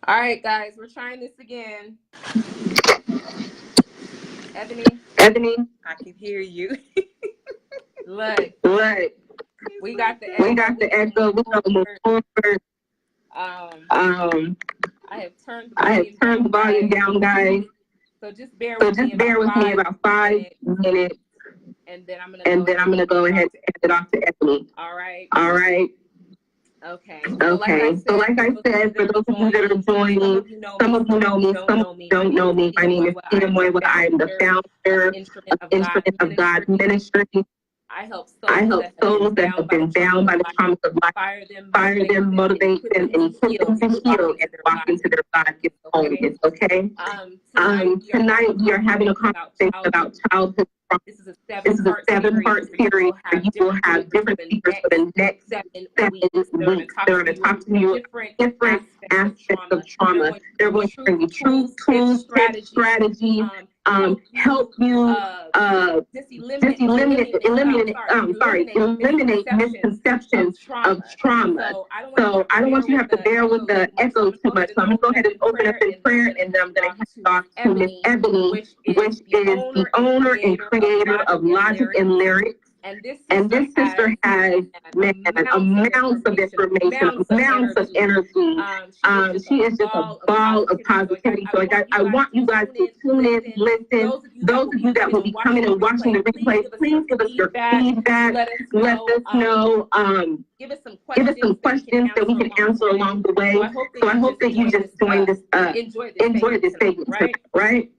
All right, guys, we're trying this again. Ebony, Ebony, I can hear you. look, Look, we got the we echo. got the echo. We gotta move forward. Um, I have turned the volume down, guys. So just bear So with me just bear with me about 5 minutes, and then I'm gonna go ahead and hand it off to Ebony. All right. All right. Okay. Okay. So like I said, for those of you that are joining, some of you know me, some of you don't know me. My name is Tina Moiwa. I am the founder of Instrument of God Ministry. I help souls that have been bound by the traumas of life, fire them, motivate them, and equip them to heal and walk into their God-given wholeness. Okay. Tonight we are having a conversation about childhood trauma. This is a seven-part series where you will have different speakers for the next 7 weeks. They're going to talk to you different aspects of trauma. They're going to bring you truth, tools, tips, strategy, help you eliminate misconceptions of trauma. So I don't want you to have to bear with the echo too much. So I'm going to go ahead and open up in prayer, and then I'm going to hand it off to Miss Ebony, which is the owner and creator of Logic and Lyrics. And this sister has, man, amounts of information, amounts of energy. She is just a ball of positivity. So I want you guys to tune in, listen. Those of you that will be coming and watching the replay, please give us your feedback. Let us know. Give us some questions that we can answer along the way. So I hope that you just join this, enjoy this segment, right?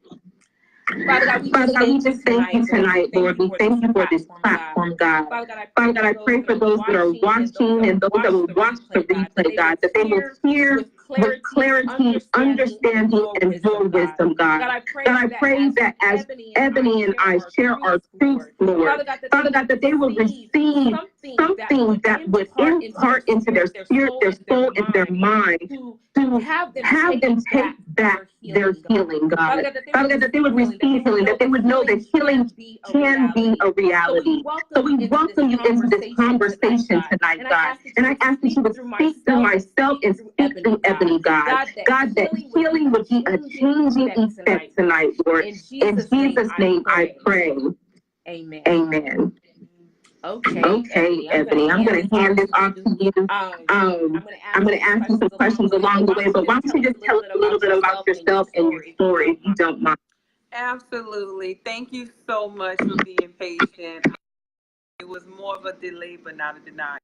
Father God, we just thank you tonight, Lord. We thank you for this platform, God. Father God, I pray for those that are watching and those that will watch the replay, God, that they will hear with clarity, understanding, and your wisdom, God. God, I pray that as Ebony and I share our truths, Lord, Father God, that they will receive something that would impart into their spirit, their soul, and their mind to have them take back their healing, God. Father God, that they would receive healing, that they would know that healing can be a reality. So we welcome you into this conversation tonight, God. And I ask that you would speak through myself and speak through Ebony, God. God, that healing would be a changing effect tonight, Lord. In Jesus' name I pray. Amen. Amen. Okay, Ebony, I'm going to hand this off to you. I'm going to ask you some questions along the way, but why don't you just tell us a little bit about yourself and your story, if you don't mind. Absolutely. Thank you so much for being patient. It was more of a delay, but not a denial.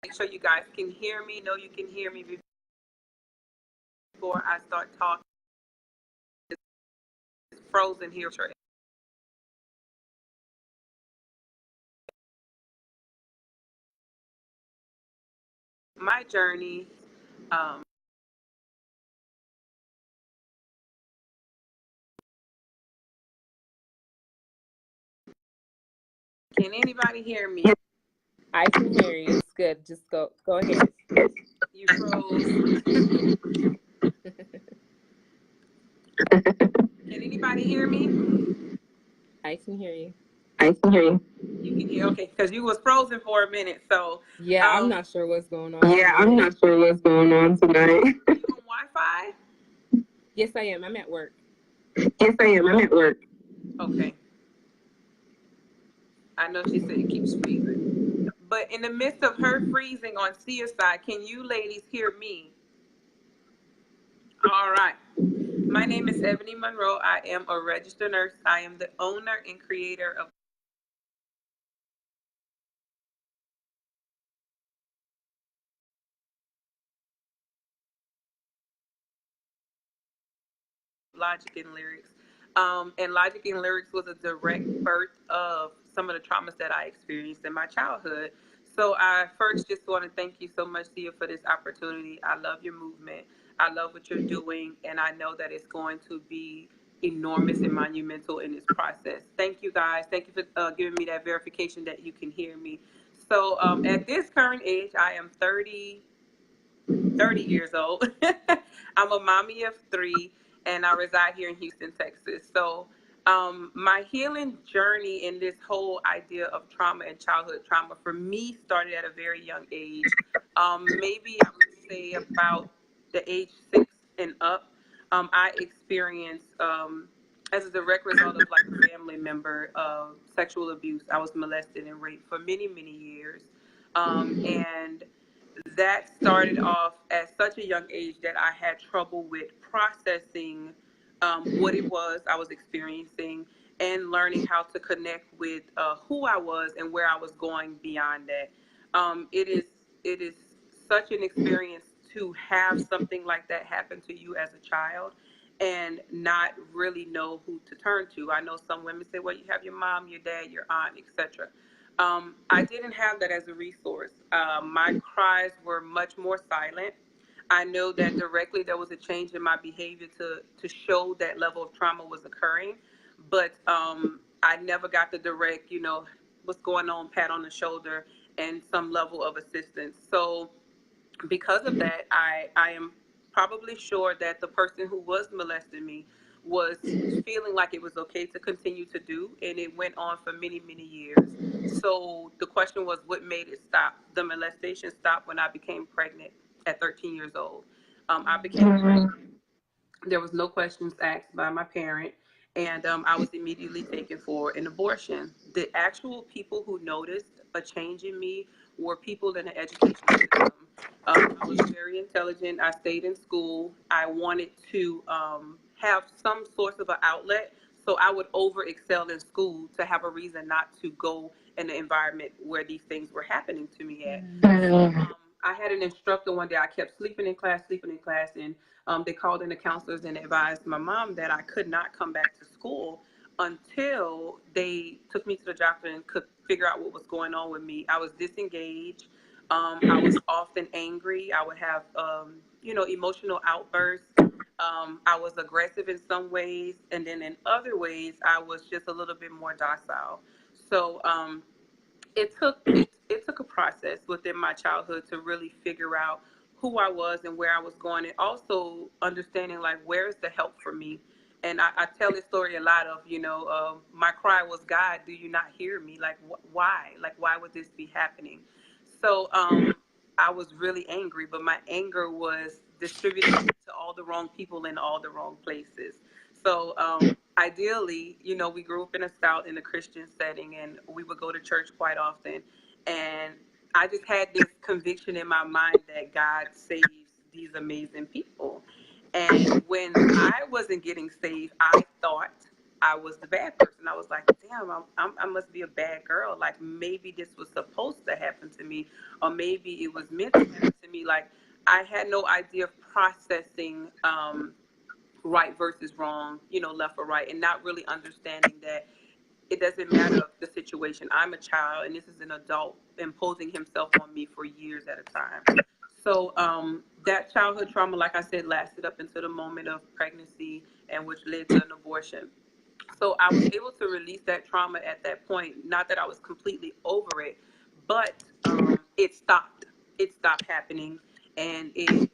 Make sure you guys can hear me. Know you can hear me before I start talking. It's frozen here. My journey, can anybody hear me? I can hear you. It's good. Just go ahead. You froze. Can anybody hear me? I can hear you. I can hear you. You can hear, okay, because you was frozen for a minute. So yeah, I'm not sure what's going on. Yeah, I'm not sure what's going on tonight. Are you on Wi-Fi? Yes, I am. I'm at work. Yes, I am. I'm at work. Okay. I know she said it keeps freezing. But in the midst of her freezing on Sia's side, can you ladies hear me? All right. My name is Ebony Monroe. I am a registered nurse. I am the owner and creator of Logic and Lyrics. And Logic and Lyrics was a direct birth of some of the traumas that I experienced in my childhood. So I first just want to thank you so much, Sia, for this opportunity. I love your movement. I love what you're doing, and I know that it's going to be enormous and monumental in this process. Thank you, guys. Thank you for giving me that verification that you can hear me. So at this current age, I am 30 years old. I'm a mommy of 3, and I reside here in Houston, Texas. So my healing journey in this whole idea of trauma and childhood trauma for me started at a very young age. Maybe I would say about the age 6 and up, I experienced, as a direct result of like a family member, sexual abuse. I was molested and raped for many, many years. And that started off at such a young age that I had trouble with processing what it was I was experiencing and learning how to connect with who I was and where I was going beyond that. It is such an experience to have something like that happen to you as a child and not really know who to turn to. I know some women say, well, you have your mom, your dad, your aunt, etc. I didn't have that as a resource. My cries were much more silent. I know that directly there was a change in my behavior to show that level of trauma was occurring, but I never got the direct, what's going on, pat on the shoulder, and some level of assistance. So because of that, I am probably sure that the person who was molesting me was feeling like it was okay to continue to do, and it went on for many, many years. So the question was, what made it stop? The molestation stopped when I became pregnant at 13 years old. I became pregnant. There was no questions asked by my parent, and I was immediately taken for an abortion. The actual people who noticed a change in me were people in the education system. I was very intelligent. I stayed in school. I wanted to have some source of an outlet, so I would over excel in school to have a reason not to go in the environment where these things were happening to me at. So, I had an instructor one day. I kept sleeping in class, and they called in the counselors and advised my mom that I could not come back to school until they took me to the doctor and could figure out what was going on with me. I was disengaged. I was often angry. I would have, emotional outbursts. I was aggressive in some ways, and then in other ways, I was just a little bit more docile. So it took a process within my childhood to really figure out who I was and where I was going, and also understanding like where's the help for me. And I tell this story a lot of, my cry was, God, do you not hear me? Like, why? Like, why would this be happening? So I was really angry, but my anger was distributed to all the wrong people in all the wrong places. So ideally, we grew up in a South in a Christian setting, and we would go to church quite often. And I just had this conviction in my mind that God saves these amazing people. And when I wasn't getting saved, I thought I was the bad person. I was like, damn, I must be a bad girl. Like, maybe this was supposed to happen to me, or maybe it was meant to happen to me. Like, I had no idea of processing right versus wrong, left or right, and not really understanding that it doesn't matter the situation. I'm a child, and this is an adult imposing himself on me for years at a time. So that childhood trauma, like I said, lasted up until the moment of pregnancy, and which led to an abortion. So I was able to release that trauma at that point. Not that I was completely over it, but it stopped. It stopped happening, and it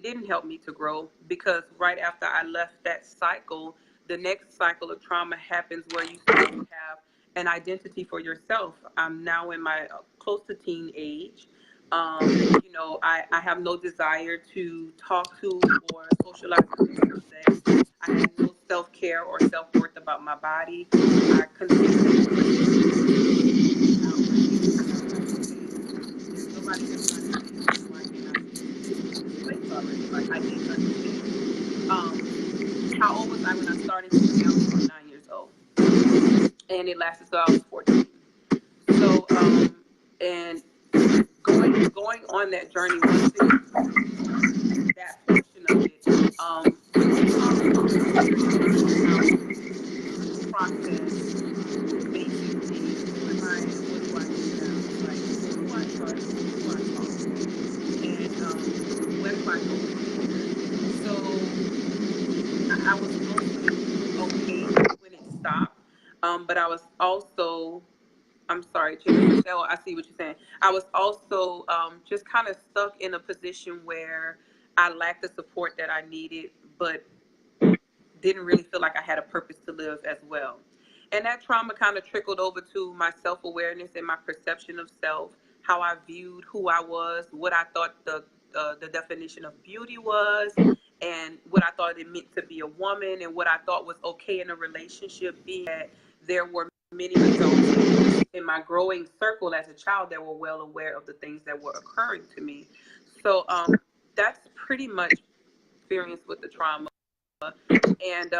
didn't help me to grow, because right after I left that cycle, the next cycle of trauma happens where you start to have an identity for yourself. I'm now in my close to teen age. I have no desire to talk to or socialize with sex. I have no self-care or self-worth about my body. I consistently there's nobody that's trying to see me, why can't I see this place already? Like, I didn't understand. How old was I when I started this? I was about 9 years old, and it lasted till I was 14. So, and going on that journey, once that portion of it, process basically what do I do now? Like, who do I trust? Who do I talk to? And where do I go from here? So I was mostly okay when it stopped, but I was also, I'm sorry, Michelle, I see what you're saying. I was also just kind of stuck in a position where I lacked the support that I needed, but didn't really feel like I had a purpose to live as well. And that trauma kind of trickled over to my self-awareness and my perception of self, how I viewed who I was, what I thought the the definition of beauty was, and what I thought it meant to be a woman, and what I thought was okay in a relationship, being that there were many adults in my growing circle as a child that were well aware of the things that were occurring to me. So that's pretty much experience with the trauma. And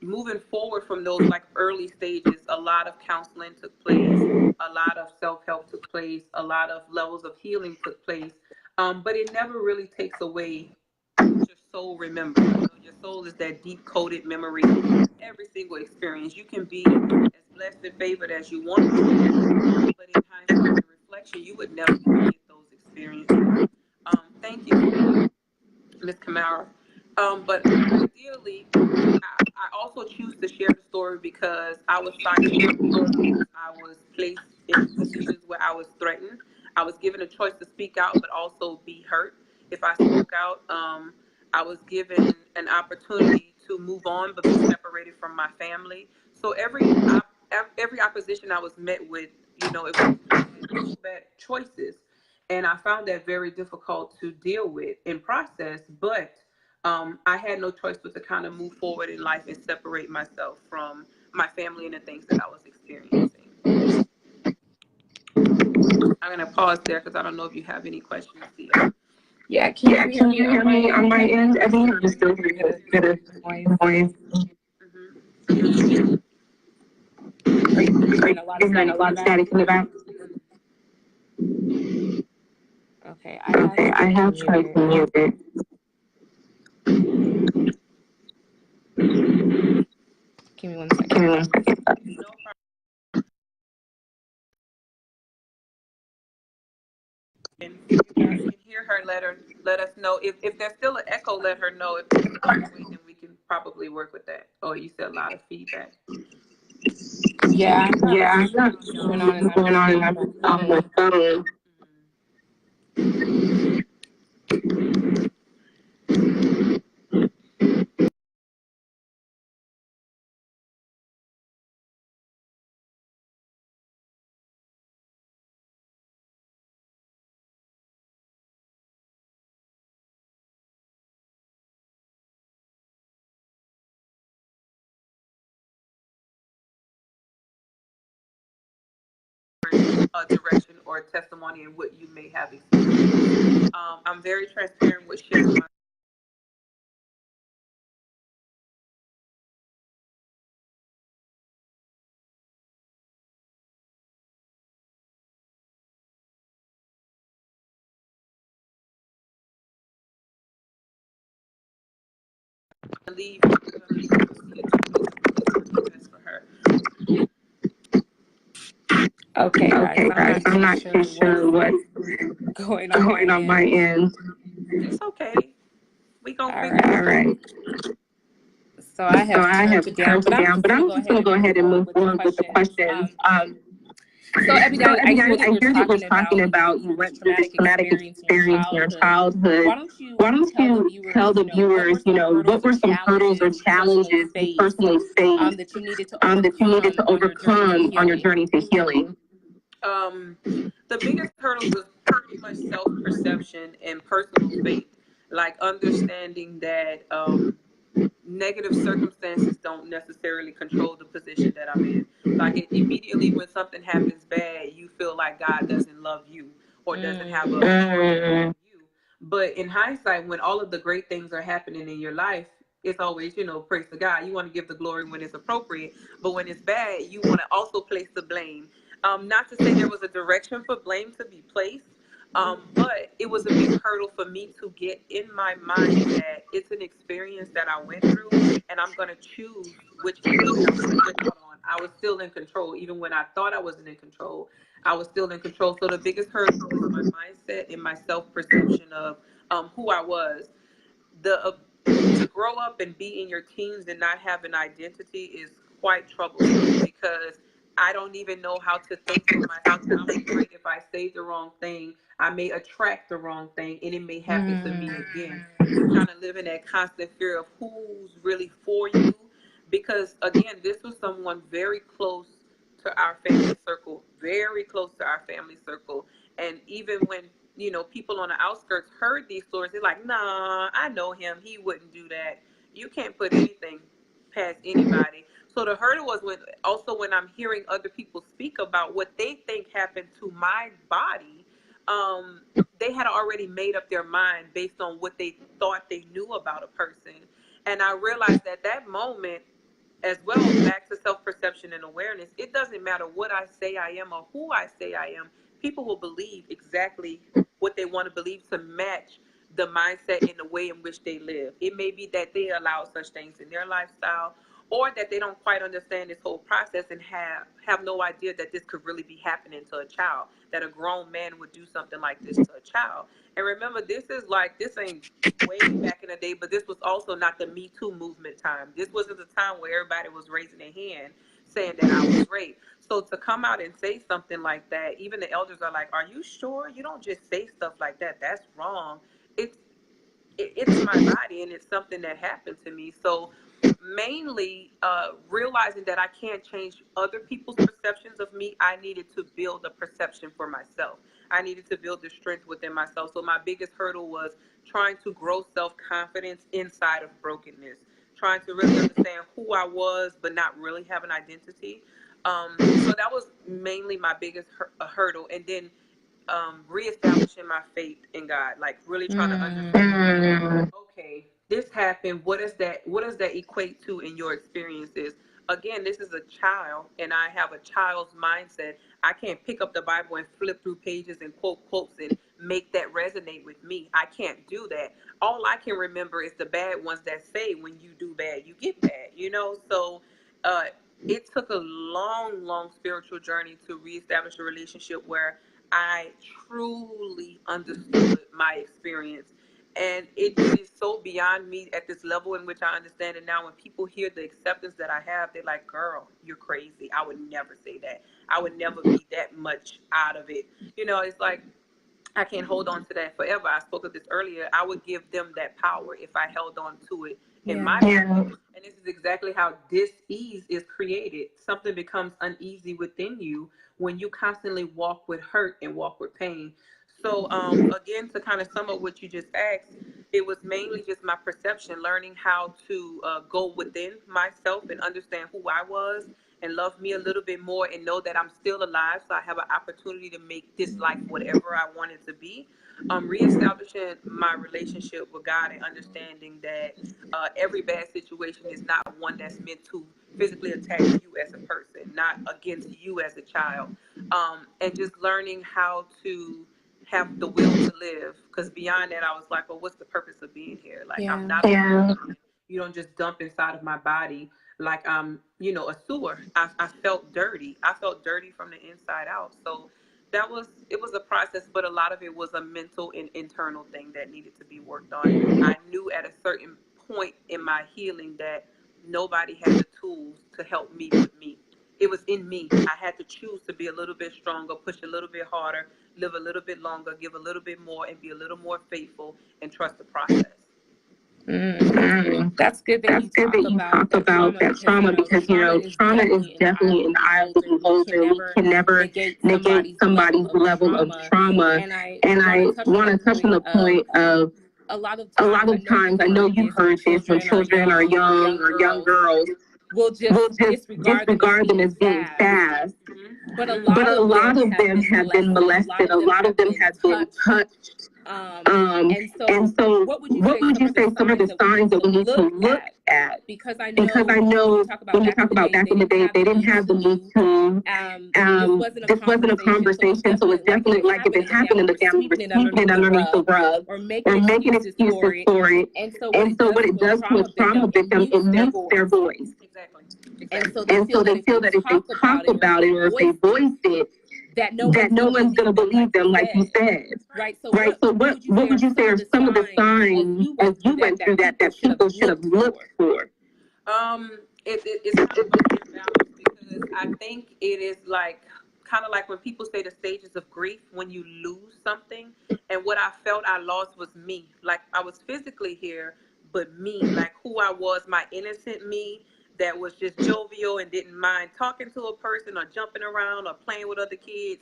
moving forward from those like early stages, a lot of counseling took place, a lot of self-help took place, a lot of levels of healing took place, but it never really takes away what your soul remembers. You know, your soul is that deep-coded memory of every single experience. You can be as blessed and favored as you want to be, but in hindsight and reflection, you would never forget those experiences. Thank you, Ms. Kamara. But ideally, I also choose to share the story because I was sidetracked. I was placed in positions where I was threatened. I was given a choice to speak out, but also be hurt. If I spoke out, I was given an opportunity to move on, but be separated from my family. So every opposition I was met with, you know, it was bad choices. And I found that very difficult to deal with and process, but I had no choice but to kind of move forward in life and separate myself from my family and the things that I was experiencing. I'm going to pause there because I don't know if you have any questions, Sia. Yeah, can you hear me on my end? I think I'm still hearing a bit of noise. Are you hearing a lot of static in the back? Okay, I have tried to mute it. Give me 1 second. No problem. And if you guys can hear her, let us know. If there's still an echo, let her know. If it's fluctuating, then we can probably work with that. Oh, you said a lot of feedback. Yeah, I'm not going on and I'm my phone. Direction or testimony in what you may have experienced. I'm very transparent with sharing my leave for her. Okay, guys, I'm not too sure what's going on my end. It's okay. We gonna figure it out. All right. So I have turned it down, but I'm just gonna go ahead and move on with the questions. So Abby, I hear that you're you're talking about you went through this traumatic experience in your childhood. Why don't you tell the viewers, what were some hurdles or challenges you personally faced that you needed to overcome on your journey to healing? The biggest hurdle was pretty much self-perception and personal faith, like understanding that negative circumstances don't necessarily control the position that I'm in. Like immediately when something happens bad, you feel like God doesn't love you or doesn't have a for you. But in hindsight, when all of the great things are happening in your life, it's always, praise to God. You want to give the glory when it's appropriate, but when it's bad, you want to also place the blame. Not to say there was a direction for blame to be placed, but it was a big hurdle for me to get in my mind that it's an experience that I went through, and I'm going to choose which experience I'm going to put on. I was still in control, even when I thought I wasn't in control. I was still in control. So the biggest hurdle was my mindset and my self-perception of who I was. To grow up and be in your teens and not have an identity is quite troublesome because I don't even know how to think for myself. I'm afraid if I say the wrong thing, I may attract the wrong thing and it may happen to me again. You kind of live in that constant fear of who's really for you. Because again, this was someone very close to our family circle, very close to our family circle. And even when you know, people on the outskirts heard these stories, they're like, nah, I know him. He wouldn't do that. You can't put anything past anybody. So the hurdle was when I'm hearing other people speak about what they think happened to my body, they had already made up their mind based on what they thought they knew about a person. And I realized at that moment, as well, back to self-perception and awareness, it doesn't matter what I say I am or who I say I am. People will believe exactly what they want to believe to match the mindset and the way in which they live. It may be that they allow such things in their lifestyle, or that they don't quite understand this whole process and have no idea that this could really be happening to a child, that a grown man would do something like this to a child. And remember, this ain't way back in the day, but this was also not the Me Too movement time. This wasn't the time where everybody was raising their hand saying that I was raped. So to come out and say something like that, even the elders are like, are you sure? You don't just say stuff like that. That's wrong. It's my body, and it's something that happened to me. So mainly realizing that I can't change other people's perceptions of me, I needed to build a perception for myself. I needed to build the strength within myself. So my biggest hurdle was trying to grow self-confidence inside of brokenness, trying to really understand who I was, but not really have an identity. So that was mainly my biggest hurdle. And then reestablishing my faith in God, like really trying to understand, okay, this happened. What does that equate to in your experiences? Again, this is a child, and I have a child's mindset. I can't pick up the Bible and flip through pages and quote quotes and make that resonate with me. I can't do that. All I can remember is the bad ones that say, when you do bad, you get bad, you know? So it took a long, long spiritual journey to reestablish a relationship where I truly understood my experience. And it is so beyond me at this level in which I understand it now. When people hear the acceptance that I have, they're like, girl, you're crazy. I would never say that. I would never be that much out of it. You know, it's like, I can't hold on to that forever. I spoke of this earlier. I would give them that power if I held on to it in my life. And this is exactly how dis-ease is created. Something becomes uneasy within you when you constantly walk with hurt and walk with pain. So again, to kind of sum up what you just asked, it was mainly just my perception, learning how to go within myself and understand who I was and love me a little bit more and know that I'm still alive, so I have an opportunity to make this life whatever I want it to be. Reestablishing my relationship with God and understanding that every bad situation is not one that's meant to physically attack you as a person, not against you as a child. And just learning how to have the will to live, because beyond that I was like, well, what's the purpose of being here? Like, I'm not you don't just dump inside of my body like I'm, you know, a sewer. I felt dirty. I felt dirty from the inside out. So it was a process, but a lot of it was a mental and internal thing that needed to be worked on. I knew at a certain point in my healing that nobody had the tools to help me with me. It was in me. I had to choose to be a little bit stronger, push a little bit harder, live a little bit longer, give a little bit more, and be a little more faithful and trust the process. That's good that you talk about that trauma, because, you know, trauma is definitely in the eye of the beholder. We can never negate somebody's level of trauma. And I want to touch on the point of a lot of times, I know you've heard this, when children are young or young girls, we'll just disregard them as being fast. But a lot of them have been molested. A lot of them have been touched. And so what would you say some of the signs that we need to look at? Because I know when you talk about back in the day, they didn't have the Me Too. This wasn't a conversation, so it's definitely like if it happened in the family, we're sweeping it underneath the rug or making excuses for it. And so what it does to a trauma victim, it mutes their voice. Exactly. And so they feel that if they talk about it or if they voice it, that no one's going to believe them, like you said. Right. So what would you say are some of the signs as you went through that people should have looked for? It's kind of a balance, because I think it is like kind of like when people say the stages of grief, when you lose something. And what I felt I lost was me. Like, I was physically here, but me, like who I was, my innocent me, that was just jovial and didn't mind talking to a person or jumping around or playing with other kids.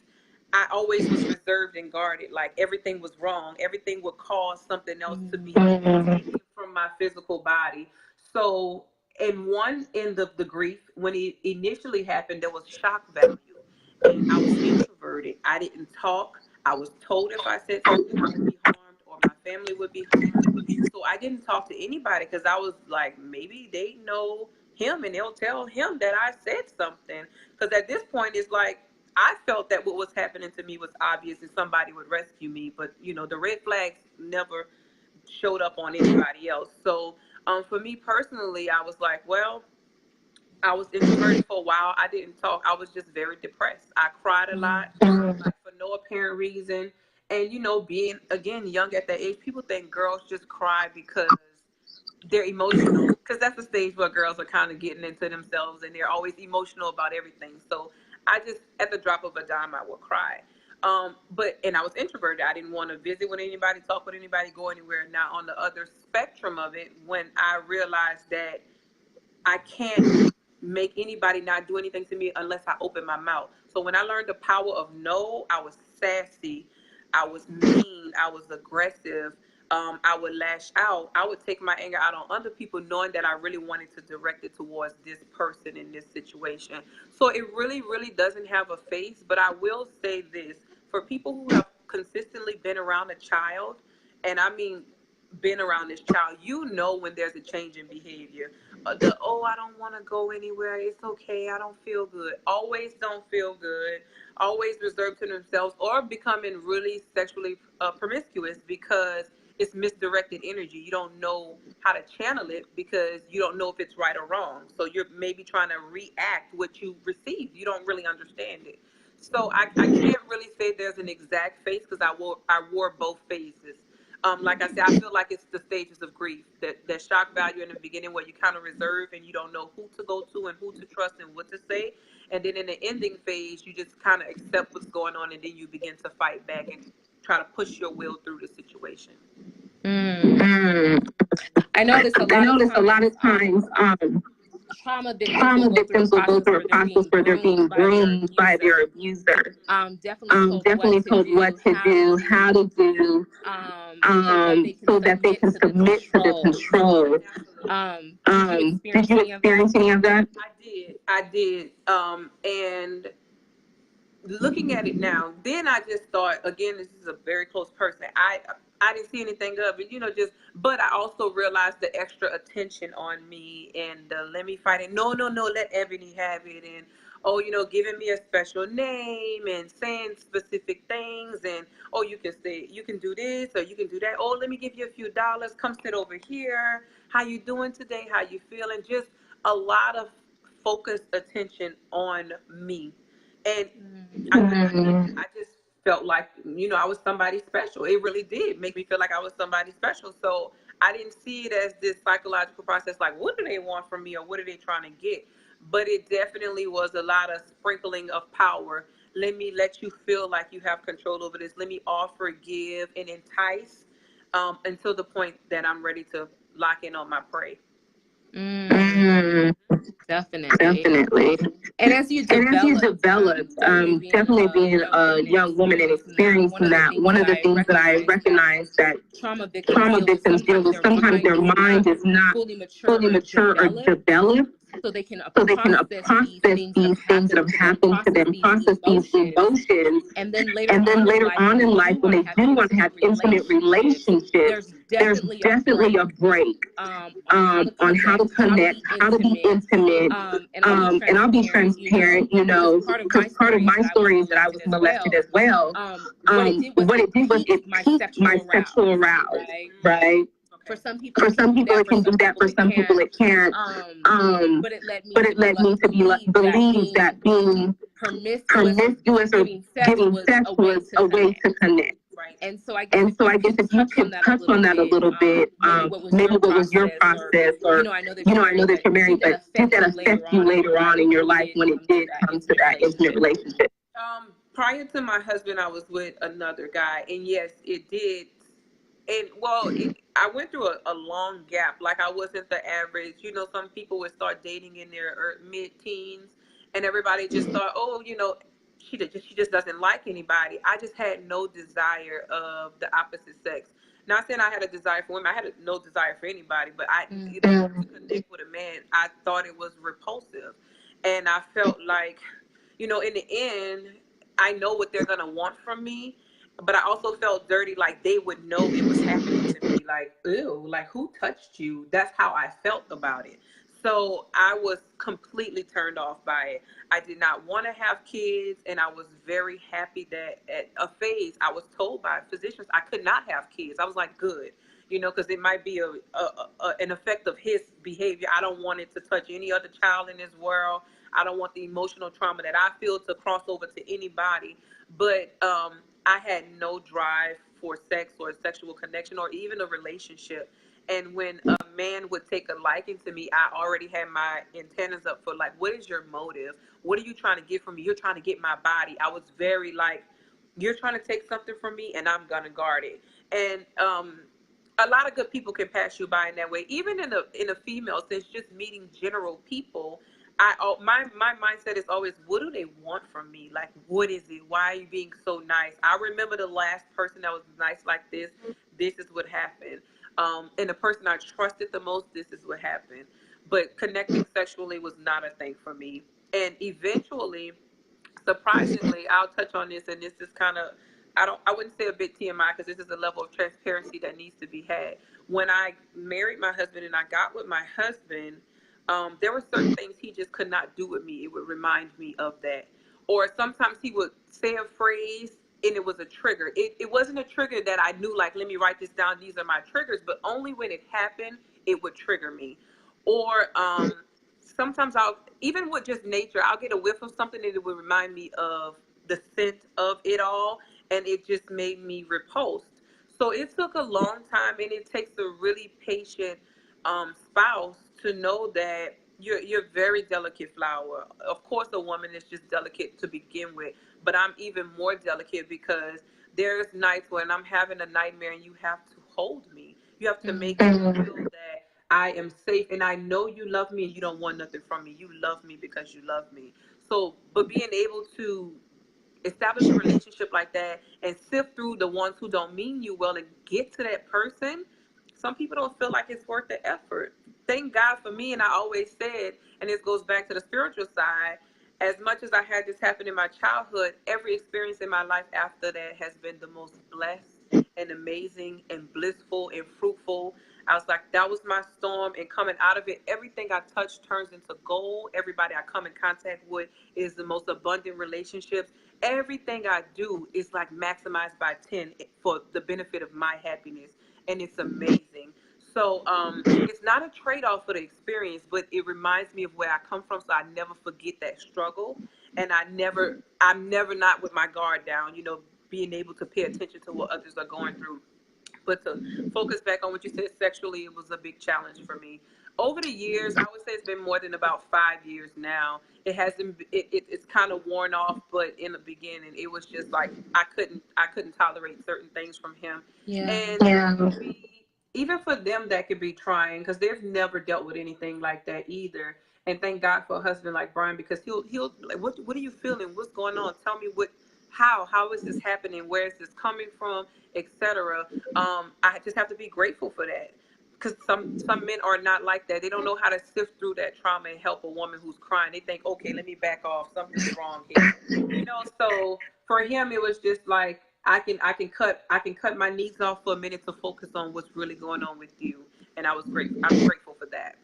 I always was reserved and guarded. Like everything was wrong. Everything would cause something else to be taken from my physical body. So in one end of the grief, when it initially happened, there was shock value. And I was introverted. I didn't talk. I was told if I said something, I would be harmed or my family would be harmed. So I didn't talk to anybody because I was like, maybe they know him and they'll tell him that I said something. Because at this point, it's like, I felt that what was happening to me was obvious and somebody would rescue me. But, the red flags never showed up on anybody else. So for me personally, I was like, well, I was introverted for a while. I didn't talk. I was just very depressed. I cried a lot, like for no apparent reason. And, being, again, young at that age, people think girls just cry because they're emotional. Because that's the stage where girls are kind of getting into themselves and they're always emotional about everything. So I just, at the drop of a dime, I would cry. And I was introverted. I didn't want to visit with anybody, talk with anybody, go anywhere. Now, on the other spectrum of it, when I realized that I can't make anybody not do anything to me unless I open my mouth. So when I learned the power of no, I was sassy, I was mean, I was aggressive. I would lash out. I would take my anger out on other people, knowing that I really wanted to direct it towards this person in this situation. So it really, really doesn't have a face. But I will say this, for people who have consistently been around a child, and I mean been around this child, when there's a change in behavior. I don't want to go anywhere. It's okay. I don't feel good. Always don't feel good. Always reserved to themselves, or becoming really sexually promiscuous because it's misdirected energy. You don't know how to channel it because you don't know if it's right or wrong. So you're maybe trying to react what you received. You don't really understand it. So I can't really say there's an exact face because I wore both phases. Like I said, I feel like it's the stages of grief. That shock value in the beginning where you kind of reserve and you don't know who to go to and who to trust and what to say. And then in the ending phase, you just kind of accept what's going on and then you begin to fight back and try to push your will through the situation. I notice a lot of times trauma victims will go through a process where they're being groomed by their abuser. Definitely told what to do, how to do, so that they can submit to the control. Did you experience any of that? I did. And looking at it now, then I just thought, again, this is a very close person. I didn't see anything of it, but I also realized the extra attention on me and let me fight it. No, let Ebony have it. And, giving me a special name and saying specific things. And, you can say, you can do this or you can do that. Oh, let me give you a few dollars. Come sit over here. How you doing today? How you feeling? Just a lot of focused attention on me. And I just felt like, I was somebody special. It really did make me feel like I was somebody special. So I didn't see it as this psychological process, like, what do they want from me or what are they trying to get? But it definitely was a lot of sprinkling of power. Let me let you feel like you have control over this. Let me offer, give, and entice until the point that I'm ready to lock in on my prey. Definitely. And as you developed, definitely being a young woman and experiencing that, one of the things that I recognize that trauma victims deal with, sometimes their mind is not fully mature or developed. So they can process these things that have happened to them, process these emotions, and then later on in life, when they do want to have intimate relationships, there's definitely a break on how to connect, how to be intimate, and I'll be transparent, because part of my story is that I was molested as well. What it did was it piqued my sexual arousal, right? For some people it can do that. For some people it can't. But it led me to believe that being promiscuous or giving sex was a way to connect. Right. And so I guess if you could touch on that a little bit, maybe what was your process, or I know that you're married, but did that affect you later on in your life when it did come to that intimate relationship? Prior to my husband, I was with another guy, and yes, it did. And I went through a long gap. Like, I wasn't the average. Some people would start dating in their mid-teens, and everybody just thought, she just doesn't like anybody. I just had no desire of the opposite sex. Not saying I had a desire for women. I had no desire for anybody, but to connect with a man, I thought it was repulsive. And I felt like, in the end, I know what they're going to want from me, but I also felt dirty, like they would know it was happening to me. Like, ew, like who touched you? That's how I felt about it. So I was completely turned off by it. I did not want to have kids, and I was very happy that at a phase I was told by physicians I could not have kids. I was like, good, because it might be an effect of his behavior. I don't want it to touch any other child in this world. I don't want the emotional trauma that I feel to cross over to anybody. But I had no drive for sex or sexual connection or even a relationship. And when a man would take a liking to me, I already had my antennas up for like, what is your motive? What are you trying to get from me? You're trying to get my body. I was very like, you're trying to take something from me and I'm going to guard it. And a lot of good people can pass you by in that way. Even in a female sense, just meeting general people, my mindset is always, what do they want from me? Like, what is it? Why are you being so nice? I remember the last person that was nice like this. This is what happened. And the person I trusted the most, this is what happened. But connecting sexually was not a thing for me. And eventually, surprisingly, I'll touch on this, and this is kind of, I wouldn't say a bit TMI, because this is a level of transparency that needs to be had. When I married my husband and I got with my husband, there were certain things he just could not do with me. It would remind me of that. Or sometimes he would say a phrase and it was a trigger. It wasn't a trigger that I knew, like, let me write this down, these are my triggers, but only when it happened, it would trigger me. Or sometimes even with just nature, I'll get a whiff of something and it would remind me of the scent of it all, and it just made me repulsed. So it took a long time, and it takes a really patient spouse to know that you're very delicate flower. Of course, a woman is just delicate to begin with, but I'm even more delicate because there's nights when I'm having a nightmare and you have to hold me. You have to make me feel that I am safe, and I know you love me and you don't want nothing from me. You love me because you love me. So, but being able to establish a relationship like that and sift through the ones who don't mean you well and get to that person, some people don't feel like it's worth the effort. Thank God for me, and I always said, and this goes back to the spiritual side, as much as I had this happen in my childhood, every experience in my life after that has been the most blessed and amazing and blissful and fruitful. I was like, that was my storm, and coming out of it, everything I touch turns into gold. Everybody I come in contact with is the most abundant relationships. Everything I do is like maximized by 10 for the benefit of my happiness, and it's amazing. So it's not a trade-off for the experience, but it reminds me of where I come from, so I never forget that struggle. And I'm never not with my guard down, being able to pay attention to what others are going through. But to focus back on what you said sexually, it was a big challenge for me. Over the years, I would say it's been more than about 5 years now. It hasn't. It's kind of worn off, but in the beginning, it was just like I couldn't tolerate certain things from him. Yeah. And even for them, that could be trying, because they've never dealt with anything like that either. And thank God for a husband like Brian, because he'll like, what are you feeling? What's going on? Tell me how is this happening? Where is this coming from, etc. I just have to be grateful for that, because some men are not like that. They don't know how to sift through that trauma and help a woman who's crying. They think, okay, let me back off. Something's wrong here. So for him, it was just like, I can cut my knees off for a minute to focus on what's really going on with you, and I'm grateful for that.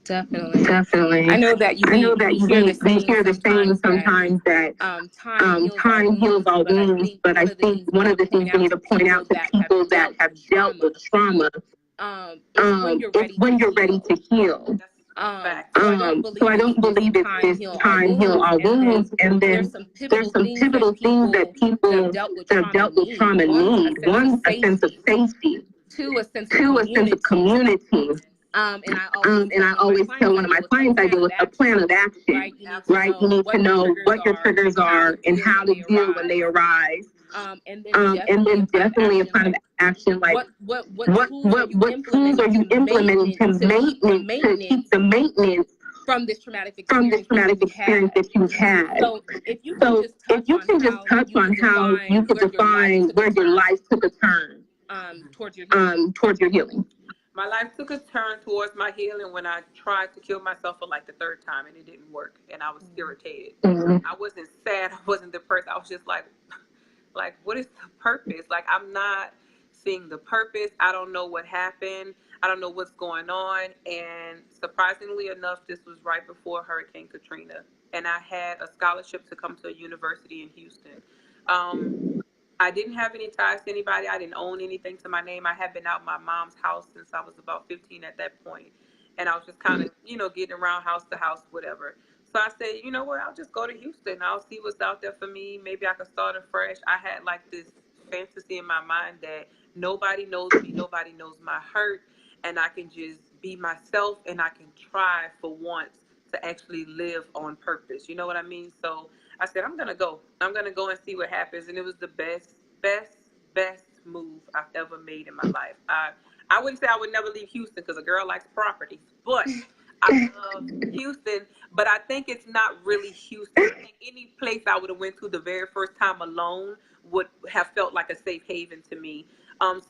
Definitely. I know that you hear the saying sometimes that time heals all wounds, but I think one of the things we need to point out to people that have dealt with trauma is when you're ready to heal. So I don't believe it's time heal all wounds, and then there's some pivotal things that people that have dealt with trauma need. One, a sense of safety. Two, a sense of community. And I always tell one of my clients I deal with a plan of action, right? You need to know what your triggers are and how to deal when they arise. And then definitely a plan of action, like what tools are you implementing to keep the maintenance from this traumatic experience that you had. So if you can just touch on how you could define where your life took a turn towards your healing. My life took a turn towards my healing when I tried to kill myself for like the third time, and it didn't work, and I was irritated. I wasn't sad, I wasn't depressed. I was just like, what is the purpose? Like, I'm not seeing the purpose. I don't know what happened. I don't know what's going on. And surprisingly enough, this was right before Hurricane Katrina, and I had a scholarship to come to a university in Houston. I didn't have any ties to anybody. I didn't own anything to my name. I had been out my mom's house since I was about 15 at that point. And I was just kind of, getting around house to house, whatever. So I said, you know what, I'll just go to Houston. I'll see what's out there for me. Maybe I could start afresh. I had like this fantasy in my mind that nobody knows me. Nobody knows my hurt. And I can just be myself, and I can try for once to actually live on purpose. You know what I mean? So I said, I'm going to go. I'm going to go and see what happens. And it was the best move I've ever made in my life. I wouldn't say I would never leave Houston because a girl likes property, but I love Houston. But I think it's not really Houston. I think any place I would have went to the very first time alone would have felt like a safe haven to me,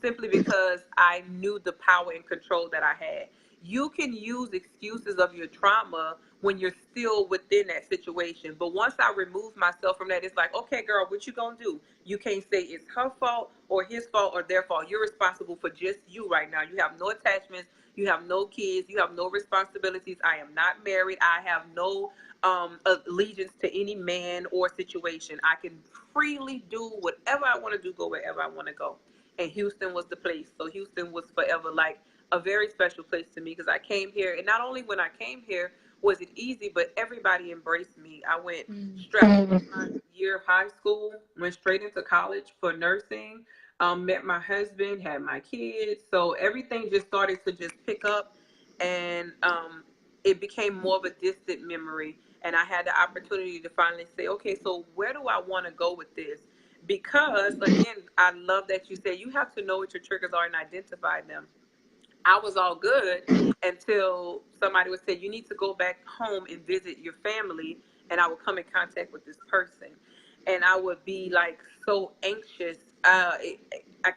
simply because I knew the power and control that I had. You can use excuses of your trauma when you're still within that situation. But once I remove myself from that, it's like, okay, girl, what you gonna do? You can't say it's her fault or his fault or their fault. You're responsible for just you right now. You have no attachments. You have no kids. You have no responsibilities. I am not married. I have no allegiance to any man or situation. I can freely do whatever I want to do, go wherever I want to go. And Houston was the place. So Houston was forever like a very special place to me because I came here. And not only when I came here was it easy, but everybody embraced me. I went straight into my year of high school, went straight into college for nursing, met my husband, had my kids. So everything just started to just pick up, and it became more of a distant memory. And I had the opportunity to finally say, okay, so where do I want to go with this? Because, again, I love that you say you have to know what your triggers are and identify them. I was all good until somebody would say, you need to go back home and visit your family. And I would come in contact with this person. And I would be like so anxious. I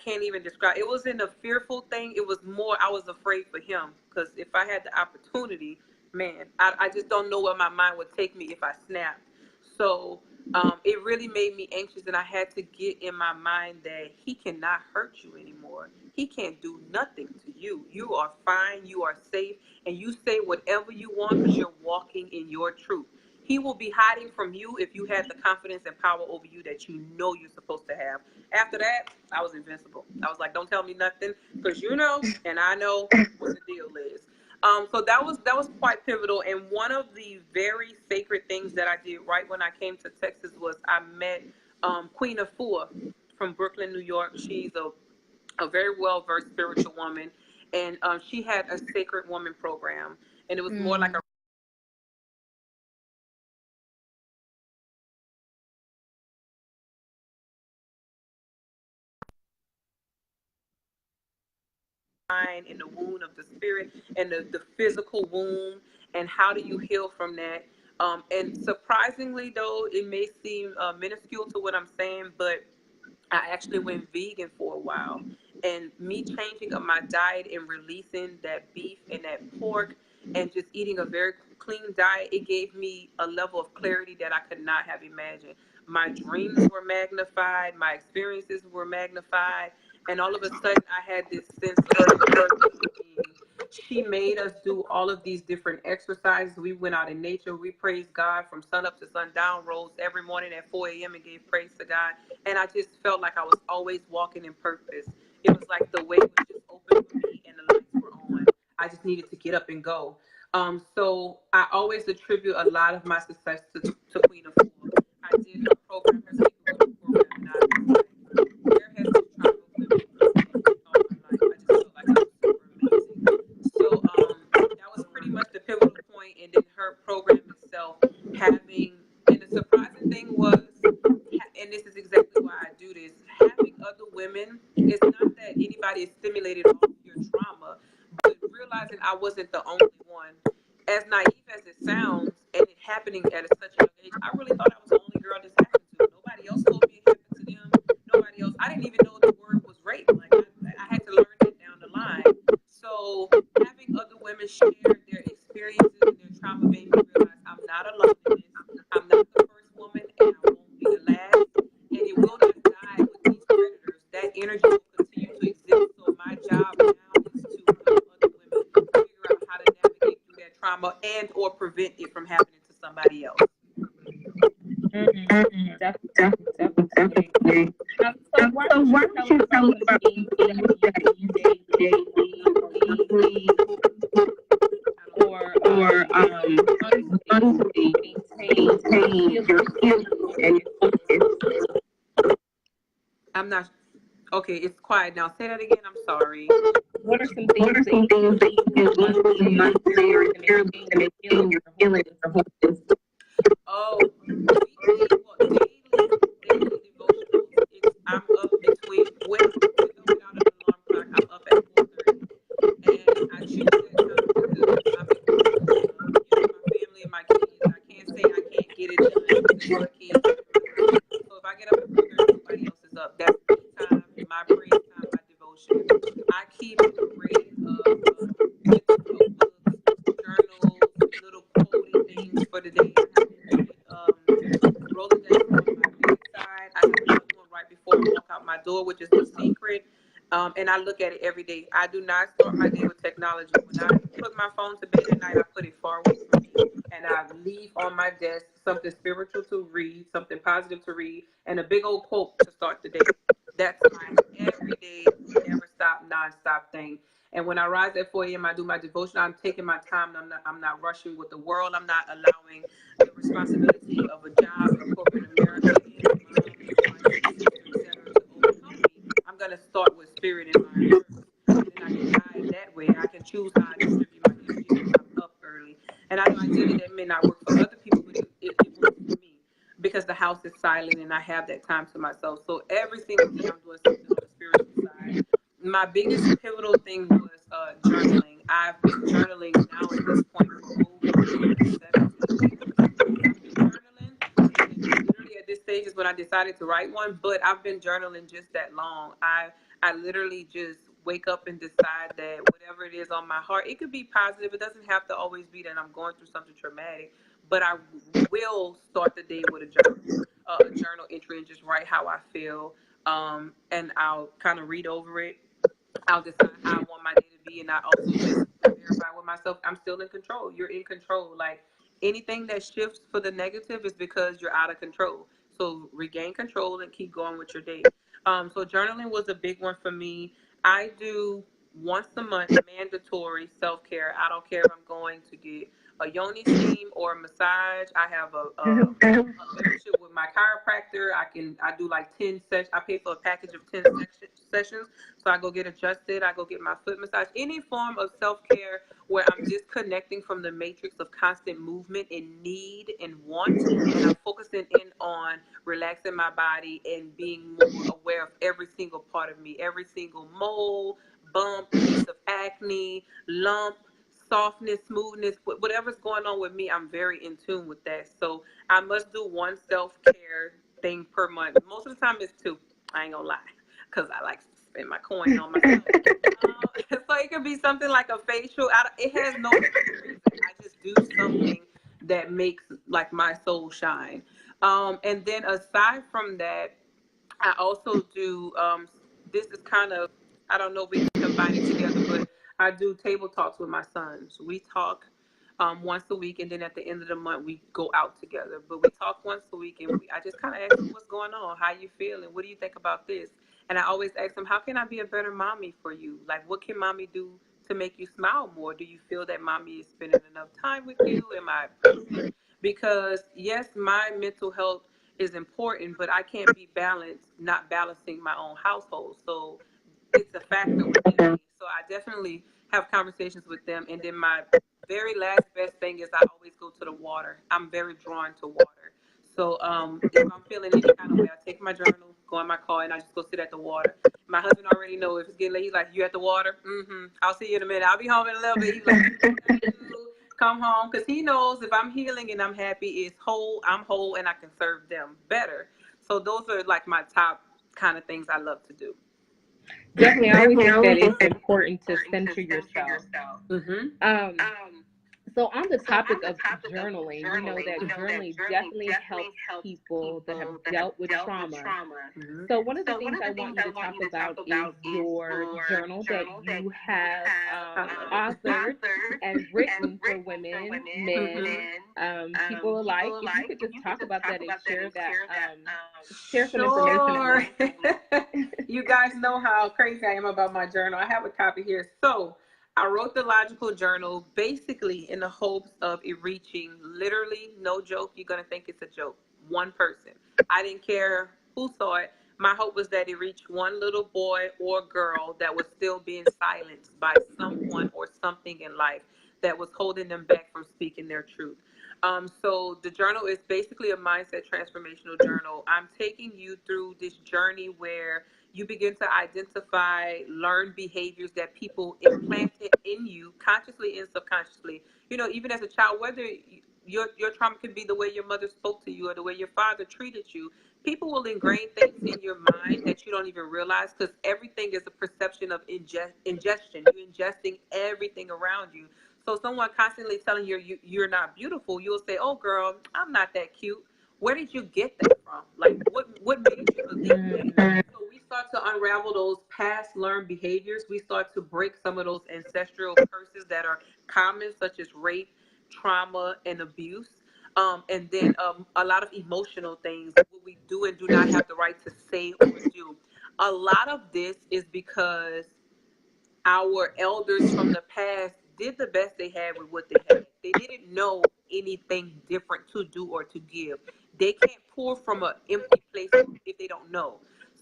can't even describe. It wasn't a fearful thing. It was more, I was afraid for him. Because if I had the opportunity, man, I just don't know where my mind would take me if I snapped. So it really made me anxious, and I had to get in my mind that he cannot hurt you anymore. He can't do nothing to you. You are fine. You are safe. And you say whatever you want because you're walking in your truth. He will be hiding from you if you had the confidence and power over you that you know you're supposed to have. After that, I was invincible. I was like, don't tell me nothing because you know and I know what the deal is. So that was quite pivotal. And one of the very sacred things that I did right when I came to Texas was I met Queen Afua from Brooklyn, New York. She's a very well-versed spiritual woman. And she had a Sacred Woman program. And it was more like a in the wound of the spirit and the physical wound, and how do you heal from that. And surprisingly, though, it may seem minuscule to what I'm saying, but I actually went vegan for a while. And me changing up my diet and releasing that beef and that pork and just eating a very clean diet, it gave me a level of clarity that I could not have imagined. My dreams were magnified, my experiences were magnified, and all of a sudden I had this sense of being. She made us do all of these different exercises. We went out in nature. We praised God from sun up to sundown, rose every morning at 4 a.m. and gave praise to God. And I just felt like I was always walking in purpose. It was like the way was just open for me and the lights were on. I just needed to get up and go. So I always attribute a lot of my success to Queen Afua. I did her program, her Secret Woman program, and there has been trauma women all my life. I just felt like I was super amazing. So that was pretty much the pivotal point. And then her program itself having, and the surprising thing was, and this is exactly why I do this, having other women, it's not that anybody is stimulated off your trauma, but realizing I wasn't the only one. as naive as it sounds, and it happening at such a young age, I really thought I was the only girl this happened to. Nobody else told me it happened to them. Nobody else. I didn't even know the word was rape. Like I had to learn that down the line. So having other women share their experiences and their trauma made me realize I'm not alone in this. I'm not the first woman, and I won't be the last. And it will not die with these predators. That energy will continue to exist. So my job now is to help other women figure out how to navigate through that trauma and or prevent it from happening to somebody else. Mm-hmm. Definitely. So why don't you tell us about things that you do daily or honestly maintain your skills and your focus? I'm not. Okay, it's quiet now. Say that again. I'm sorry. What are some things that you do monthly or yearly to maintain your feelings of wholeness? Oh, daily devotionals. I'm up between with or without an alarm clock. I'm up at 4:30, and I choose that time because I'm my family and my kids. I can't say I can't get it done because my kids. So if I get up at 4:30, somebody else is up. That's me time, my praise time, my devotion. I keep a grid of notebooks, journals, little quoting things for the day. I have a Rolodex on my bedside. I have another one right before I walk out my door, which is The Secret. And I look at it every day. I do not start my day with technology. When I put my phone to bed at night, I put it far away from me. And I leave on my desk something spiritual to read, something positive to read, and a big old quote to start the day. That's my everyday, never stop, non-stop thing. And when I rise at 4 a.m., I do my devotion. I'm taking my time. I'm not rushing with the world. I'm not allowing the responsibility of a job in corporate America and a mom and a wife and a sister, etc., to overcome me. I'm going to start with spirit in mind first. And then I can guide that way. I can choose how I distribute my energy because I'm up early. And I know ideally that may not work for other people, but it works for me because the house is silent and I have that time to myself. So every single day I'm doing something on the spiritual side. My biggest pivotal thing was journaling. I've been journaling now at this point for over 17 years. I've been journaling, and literally at this stage is when I decided to write one. But I've been journaling just that long. I literally just wake up and decide that whatever it is on my heart, it could be positive. It doesn't have to always be that I'm going through something traumatic. But I will start the day with a journal entry and just write how I feel. And I'll kind of read over it. I'll decide how I want my day to be, and I also just verify with myself I'm still in control. You're in control. Like anything that shifts for the negative is because you're out of control. So regain control and keep going with your day. So journaling was a big one for me. I do once a month mandatory self-care. I don't care if I'm going to get a yoni steam or a massage. I have a membership with my chiropractor. I do like 10 sessions. I pay for a package of 10 sessions. So I go get adjusted. I go get my foot massage. Any form of self-care where I'm disconnecting from the matrix of constant movement and need and want. And I'm focusing in on relaxing my body and being more aware of every single part of me, every single mole, bump, piece of acne, lump, softness, smoothness, whatever's going on with me, I'm very in tune with that. So I must do one self-care thing per month. Most of the time it's two. I ain't gonna lie, because I like to spend my coin on myself. So it could be something like a facial. It has no reason. I just do something that makes like my soul shine. And then aside from that, I also do, this is kind of, I don't know if we can combine it together, but I do table talks with my sons. We talk once a week, and then at the end of the month, we go out together. But we talk once a week, and I just kind of ask them what's going on, how you feeling, what do you think about this? And I always ask them, how can I be a better mommy for you? Like, what can mommy do to make you smile more? Do you feel that mommy is spending enough time with you? Am I present? Because, yes, my mental health is important, but I can't be balanced, not balancing my own household. So it's a factor with me. So I definitely have conversations with them. And then my very last best thing is I always go to the water. I'm very drawn to water. So if I'm feeling any kind of way, I take my journal, go in my car, and I just go sit at the water. My husband already knows if it's getting late. He's like, "You at the water? Mm-hmm. I'll see you in a minute. I'll be home in a little bit." He's like, come home, because he knows if I'm healing and I'm happy, it's whole, I'm whole, and I can serve them better. So those are like my top kind of things I love to do. Definitely, I always think that it's important to center yourself. So on the topic of journaling, we know that journaling definitely helps people that have dealt with trauma. So one of the things I want you to talk about is your journal that you have authored and written for women, men, people alike. If you could just talk about that and share that, share some information. You guys know how crazy I am about my journal. I have a copy here. So I wrote the Logical Journal basically in the hopes of it reaching, literally, no joke, you're going to think it's a joke, one person. I didn't care who saw it. My hope was that it reached one little boy or girl that was still being silenced by someone or something in life that was holding them back from speaking their truth. So the journal is basically a mindset transformational journal. I'm taking you through this journey where you begin to identify learned behaviors that people implanted in you consciously and subconsciously. You know, even as a child, whether your trauma could be the way your mother spoke to you or the way your father treated you, people will ingrain things in your mind that you don't even realize, because everything is a perception of ingestion. You're ingesting everything around you. So someone constantly telling you you're not beautiful, you'll say, oh, girl, I'm not that cute. Where did you get that from? Like, what made you believe that? So we start to unravel those past learned behaviors. We start to break some of those ancestral curses that are common, such as rape, trauma, and abuse. And then a lot of emotional things, what we do and do not have the right to say or do. A lot of this is because our elders from the past did the best they had with what they had. They didn't know anything different to do or to give. They can't pour from an empty place if they don't know.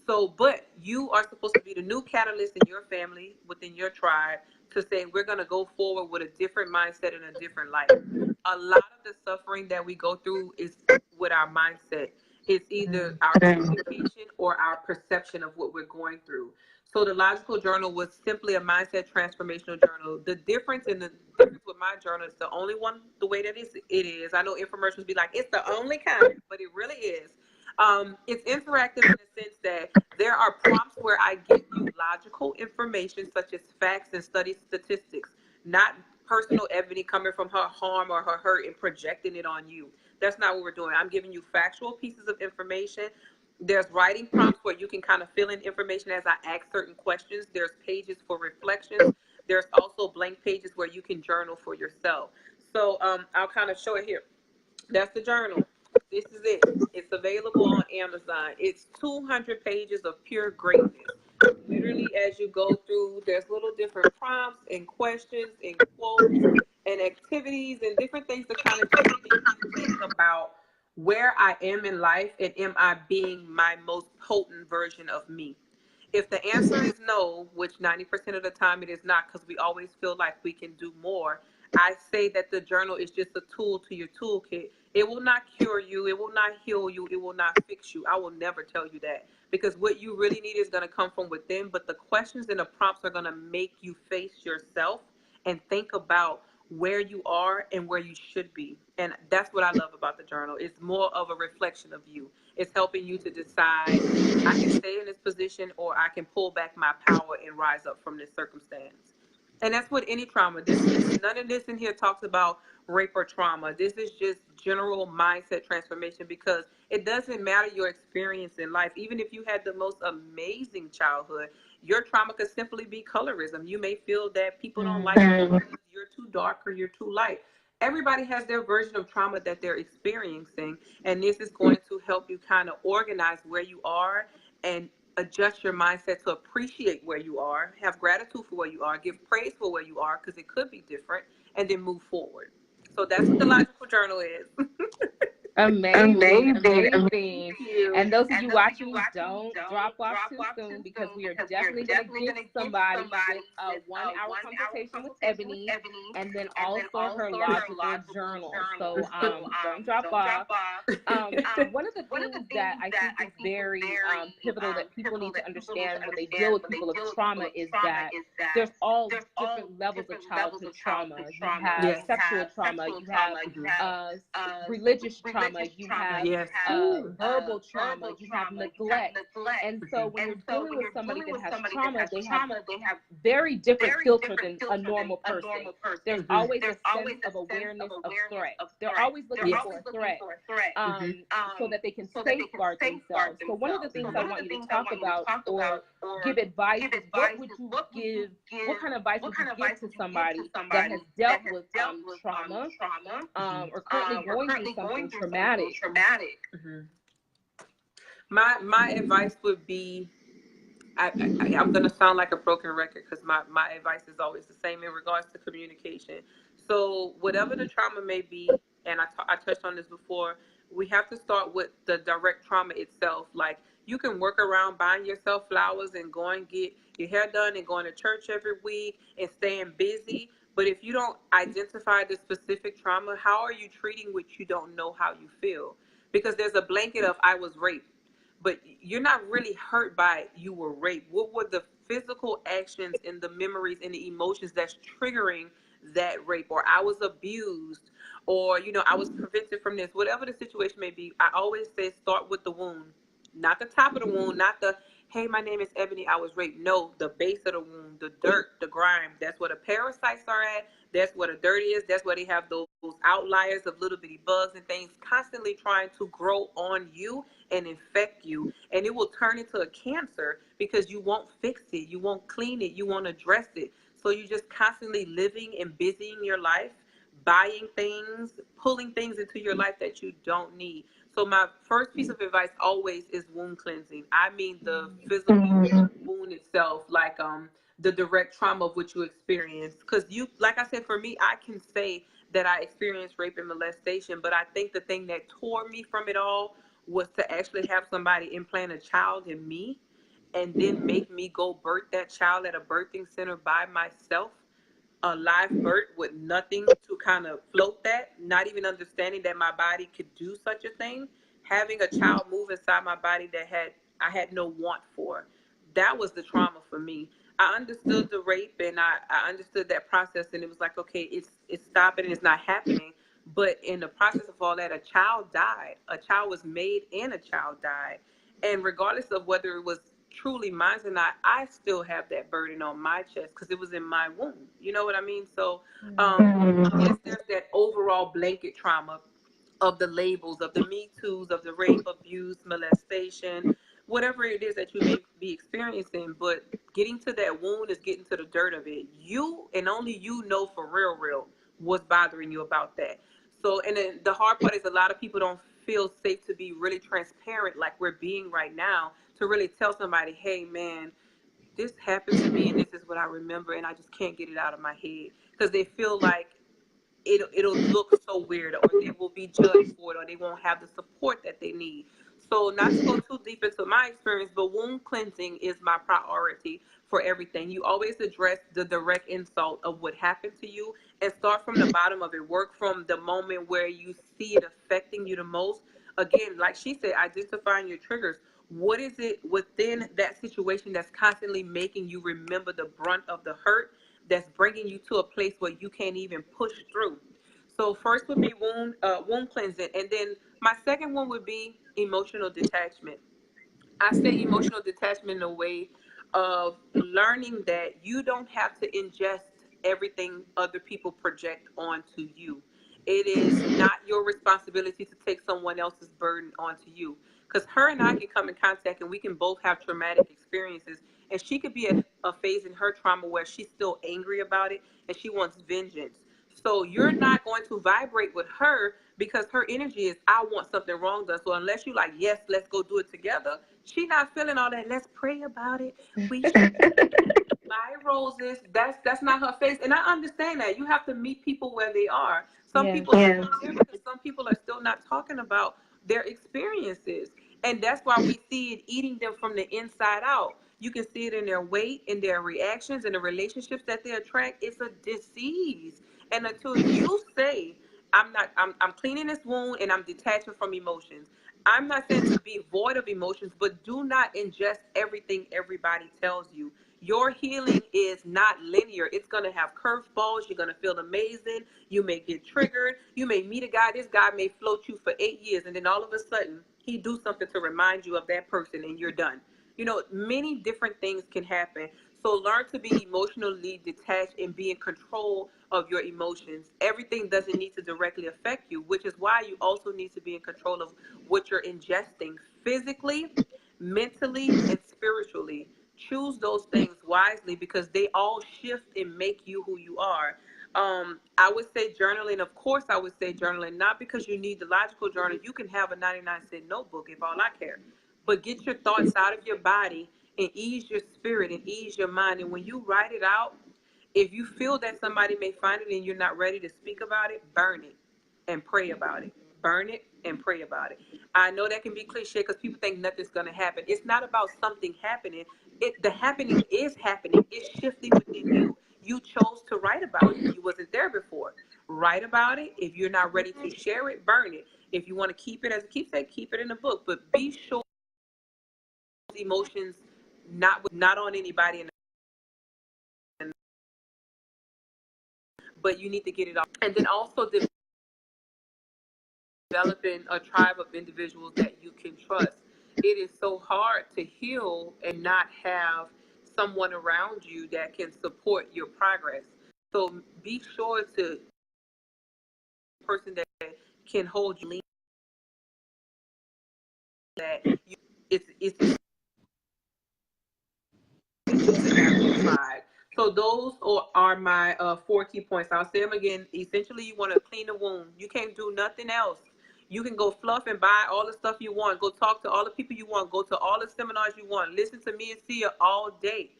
So, but you are supposed to be the new catalyst in your family, within your tribe, to say we're going to go forward with a different mindset and a different life. A lot of the suffering that we go through is with our mindset. It's either our communication or our perception of what we're going through. So the Logical Journal was simply a mindset transformational journal. The difference with my journal is the only one, the way that it is. I know infomercials be like, it's the only kind, but it really is. It's interactive in the sense that there are prompts where I give you logical information such as facts and study statistics, not personal evidence coming from her harm or her hurt and projecting it on you. That's not what we're doing. I'm giving you factual pieces of information. There's writing prompts where you can kind of fill in information as I ask certain questions. There's pages for reflections. There's also blank pages where you can journal for yourself. So I'll kind of show it here. That's the journal. This is it. It's available on Amazon. It's 200 pages of pure greatness. Literally, as you go through, there's little different prompts and questions and quotes and activities and different things to kind of just make you think about where I am in life and am I being my most potent version of me? If the answer is no, which 90% of the time it is not, because we always feel like we can do more, I say that the journal is just a tool to your toolkit. It will not cure you. It will not heal you. It will not fix you. I will never tell you that, because what you really need is going to come from within. But the questions and the prompts are going to make you face yourself and think about where you are and where you should be. And that's what I love about the journal. It's more of a reflection of you. It's helping you to decide, I can stay in this position or I can pull back my power and rise up from this circumstance. And that's what any trauma, none of this in here talks about rape or trauma. This is just general mindset transformation, because it doesn't matter your experience in life. Even if you had the most amazing childhood, your trauma could simply be colorism. You may feel that people don't like you because you're too dark or you're too light. Everybody has their version of trauma that they're experiencing, and this is going to help you kind of organize where you are and adjust your mindset to appreciate where you are, have gratitude for where you are, give praise for where you are, because it could be different, and then move forward. So that's what the Logical Journal is. Amazing. And those of you watching, don't drop off too soon, because we are definitely going to get somebody with a 1-hour consultation with Ebony, and then also her logical journal. So don't drop off. One of the things that I think is very pivotal that people need to understand when they deal with people of trauma is that there's all different levels of childhood trauma. You have sexual trauma, you have religious trauma, you have verbal trauma, you have neglect. And so when you're dealing with somebody that has trauma, they have very different filter than a normal person. There's always a sense of awareness of threat. They're always looking for a threat so that they can safeguard themselves. So one of the things I want you to talk about or give advice is, what would you give, what kind of advice would you give to somebody that has dealt with trauma or currently going through something traumatic? My advice would be, I'm going to sound like a broken record, because my advice is always the same in regards to communication. So whatever the trauma may be, and I touched on this before, we have to start with the direct trauma itself. Like, you can work around buying yourself flowers and going get your hair done and going to church every week and staying busy. But if you don't identify the specific trauma, how are you treating what you don't know how you feel? Because there's a blanket of I was raped, but you're not really hurt by you were raped. What were the physical actions and the memories and the emotions that's triggering that rape? Or I was abused, or, I was prevented from this. Whatever the situation may be, I always say start with the wound. Not the top of the wound, not the, hey, my name is Ebony, I was raped. No, the base of the wound, the dirt, the grime. That's where the parasites are at. That's where the dirt is. That's where they have those outliers of little bitty bugs and things constantly trying to grow on you and infect you. And it will turn into a cancer because you won't fix it. You won't clean it. You won't address it. So you're just constantly living and busying your life, buying things, pulling things into your life that you don't need. So my first piece of advice always is wound cleansing. I mean the physical wound itself, like the direct trauma of what you experienced. Because like I said, for me, I can say that I experienced rape and molestation, but I think the thing that tore me from it all was to actually have somebody implant a child in me and then make me go birth that child at a birthing center by myself. A live birth with nothing to kind of float that, not even understanding that my body could do such a thing, having a child move inside my body that I had no want for. That was the trauma for me. I understood the rape and I understood that process, and it was like, okay, it's stopping and it's not happening. But in the process of all that, a child died. A child was made and a child died. And regardless of whether it was truly mine or not, I still have that burden on my chest because it was in my womb. You know what I mean? So yes, there's that overall blanket trauma of the labels, of the Me Too's, of the rape, abuse, molestation, whatever it is that you may be experiencing. But getting to that wound is getting to the dirt of it. You and only you know for real what's bothering you about that. So, and then the hard part is a lot of people don't feel safe to be really transparent like we're being right now, to really tell somebody, hey, man, this happened to me and this is what I remember and I just can't get it out of my head, because they feel like it'll look so weird, or they will be judged for it, or they won't have the support that they need. So not to go too deep into my experience, but wound cleansing is my priority for everything. You always address the direct insult of what happened to you and start from the bottom of it. Work from the moment where you see it affecting you the most. Again, like she said, identifying your triggers. What is it within that situation that's constantly making you remember the brunt of the hurt, that's bringing you to a place where you can't even push through? So first would be wound cleansing. And then my second one would be emotional detachment. I say emotional detachment in a way of learning that you don't have to ingest everything other people project onto you. It is not your responsibility to take someone else's burden onto you. Because her and I can come in contact and we can both have traumatic experiences. And she could be at a phase in her trauma where she's still angry about it and she wants vengeance. So you're not going to vibrate with her because her energy is, I want something wrong done. So unless you like, yes, let's go do it together, she not feeling all that. Let's pray about it. We should buy roses. That's not her face. And I understand that. You have to meet people where they are. Some people are still because some people are still not talking about their experiences. And that's why we see it eating them from the inside out. You can see it in their weight, in their reactions, in the relationships that they attract. It's a disease. And until you say, I'm cleaning this wound and I'm detaching from emotions. I'm not saying to be void of emotions, but do not ingest everything everybody tells you. Your healing is not linear. It's going to have curveballs. You're going to feel amazing. You may get triggered. You may meet a guy. This guy may float you for 8 years, and then all of a sudden, he do something to remind you of that person, and you're done. You know, many different things can happen. So learn to be emotionally detached and be in control of your emotions. Everything doesn't need to directly affect you, which is why you also need to be in control of what you're ingesting physically, mentally, and spiritually. Choose those things wisely because they all shift and make you who you are. I would say journaling. Of course, I would say journaling, not because you need the logical journal. You can have a 99-cent notebook if all I care. But get your thoughts out of your body and ease your spirit and ease your mind. And when you write it out, if you feel that somebody may find it and you're not ready to speak about it, burn it and pray about it. Burn it and pray about it. I know that can be cliche because people think nothing's going to happen. It's not about something happening. The happening is happening. It's shifting within you. You chose to write about it. You wasn't there before. Write about it. If you're not ready to share it, burn it. If you want to keep it as a keepsake, keep it in a book. But be sure emotions not on anybody, but you need to get it off. And then also developing a tribe of individuals that you can trust. It is so hard to heal and not have someone around you that can support your progress. So be sure to person that can hold you that you, it's amplified. So those are my 4 key points. I'll say them again. Essentially, you want to clean the wound. You can't do nothing else. You can go fluff and buy all the stuff you want. Go talk to all the people you want. Go to all the seminars you want. Listen to me and Sia all day.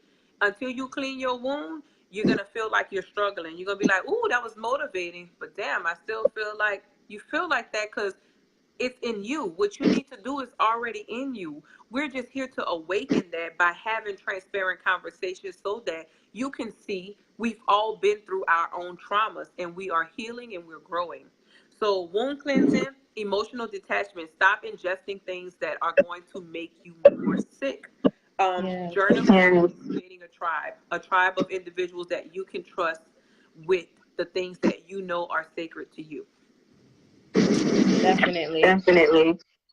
Until you clean your wound, you're going to feel like you're struggling. You're going to be like, ooh, that was motivating. But damn, I still feel like you feel like that because it's in you. What you need to do is already in you. We're just here to awaken that by having transparent conversations so that you can see we've all been through our own traumas and we are healing and we're growing. So wound cleansing, emotional detachment, stop ingesting things that are going to make you more sick. Journaling, creating a tribe of individuals that you can trust with the things that you know are sacred to you. Definitely.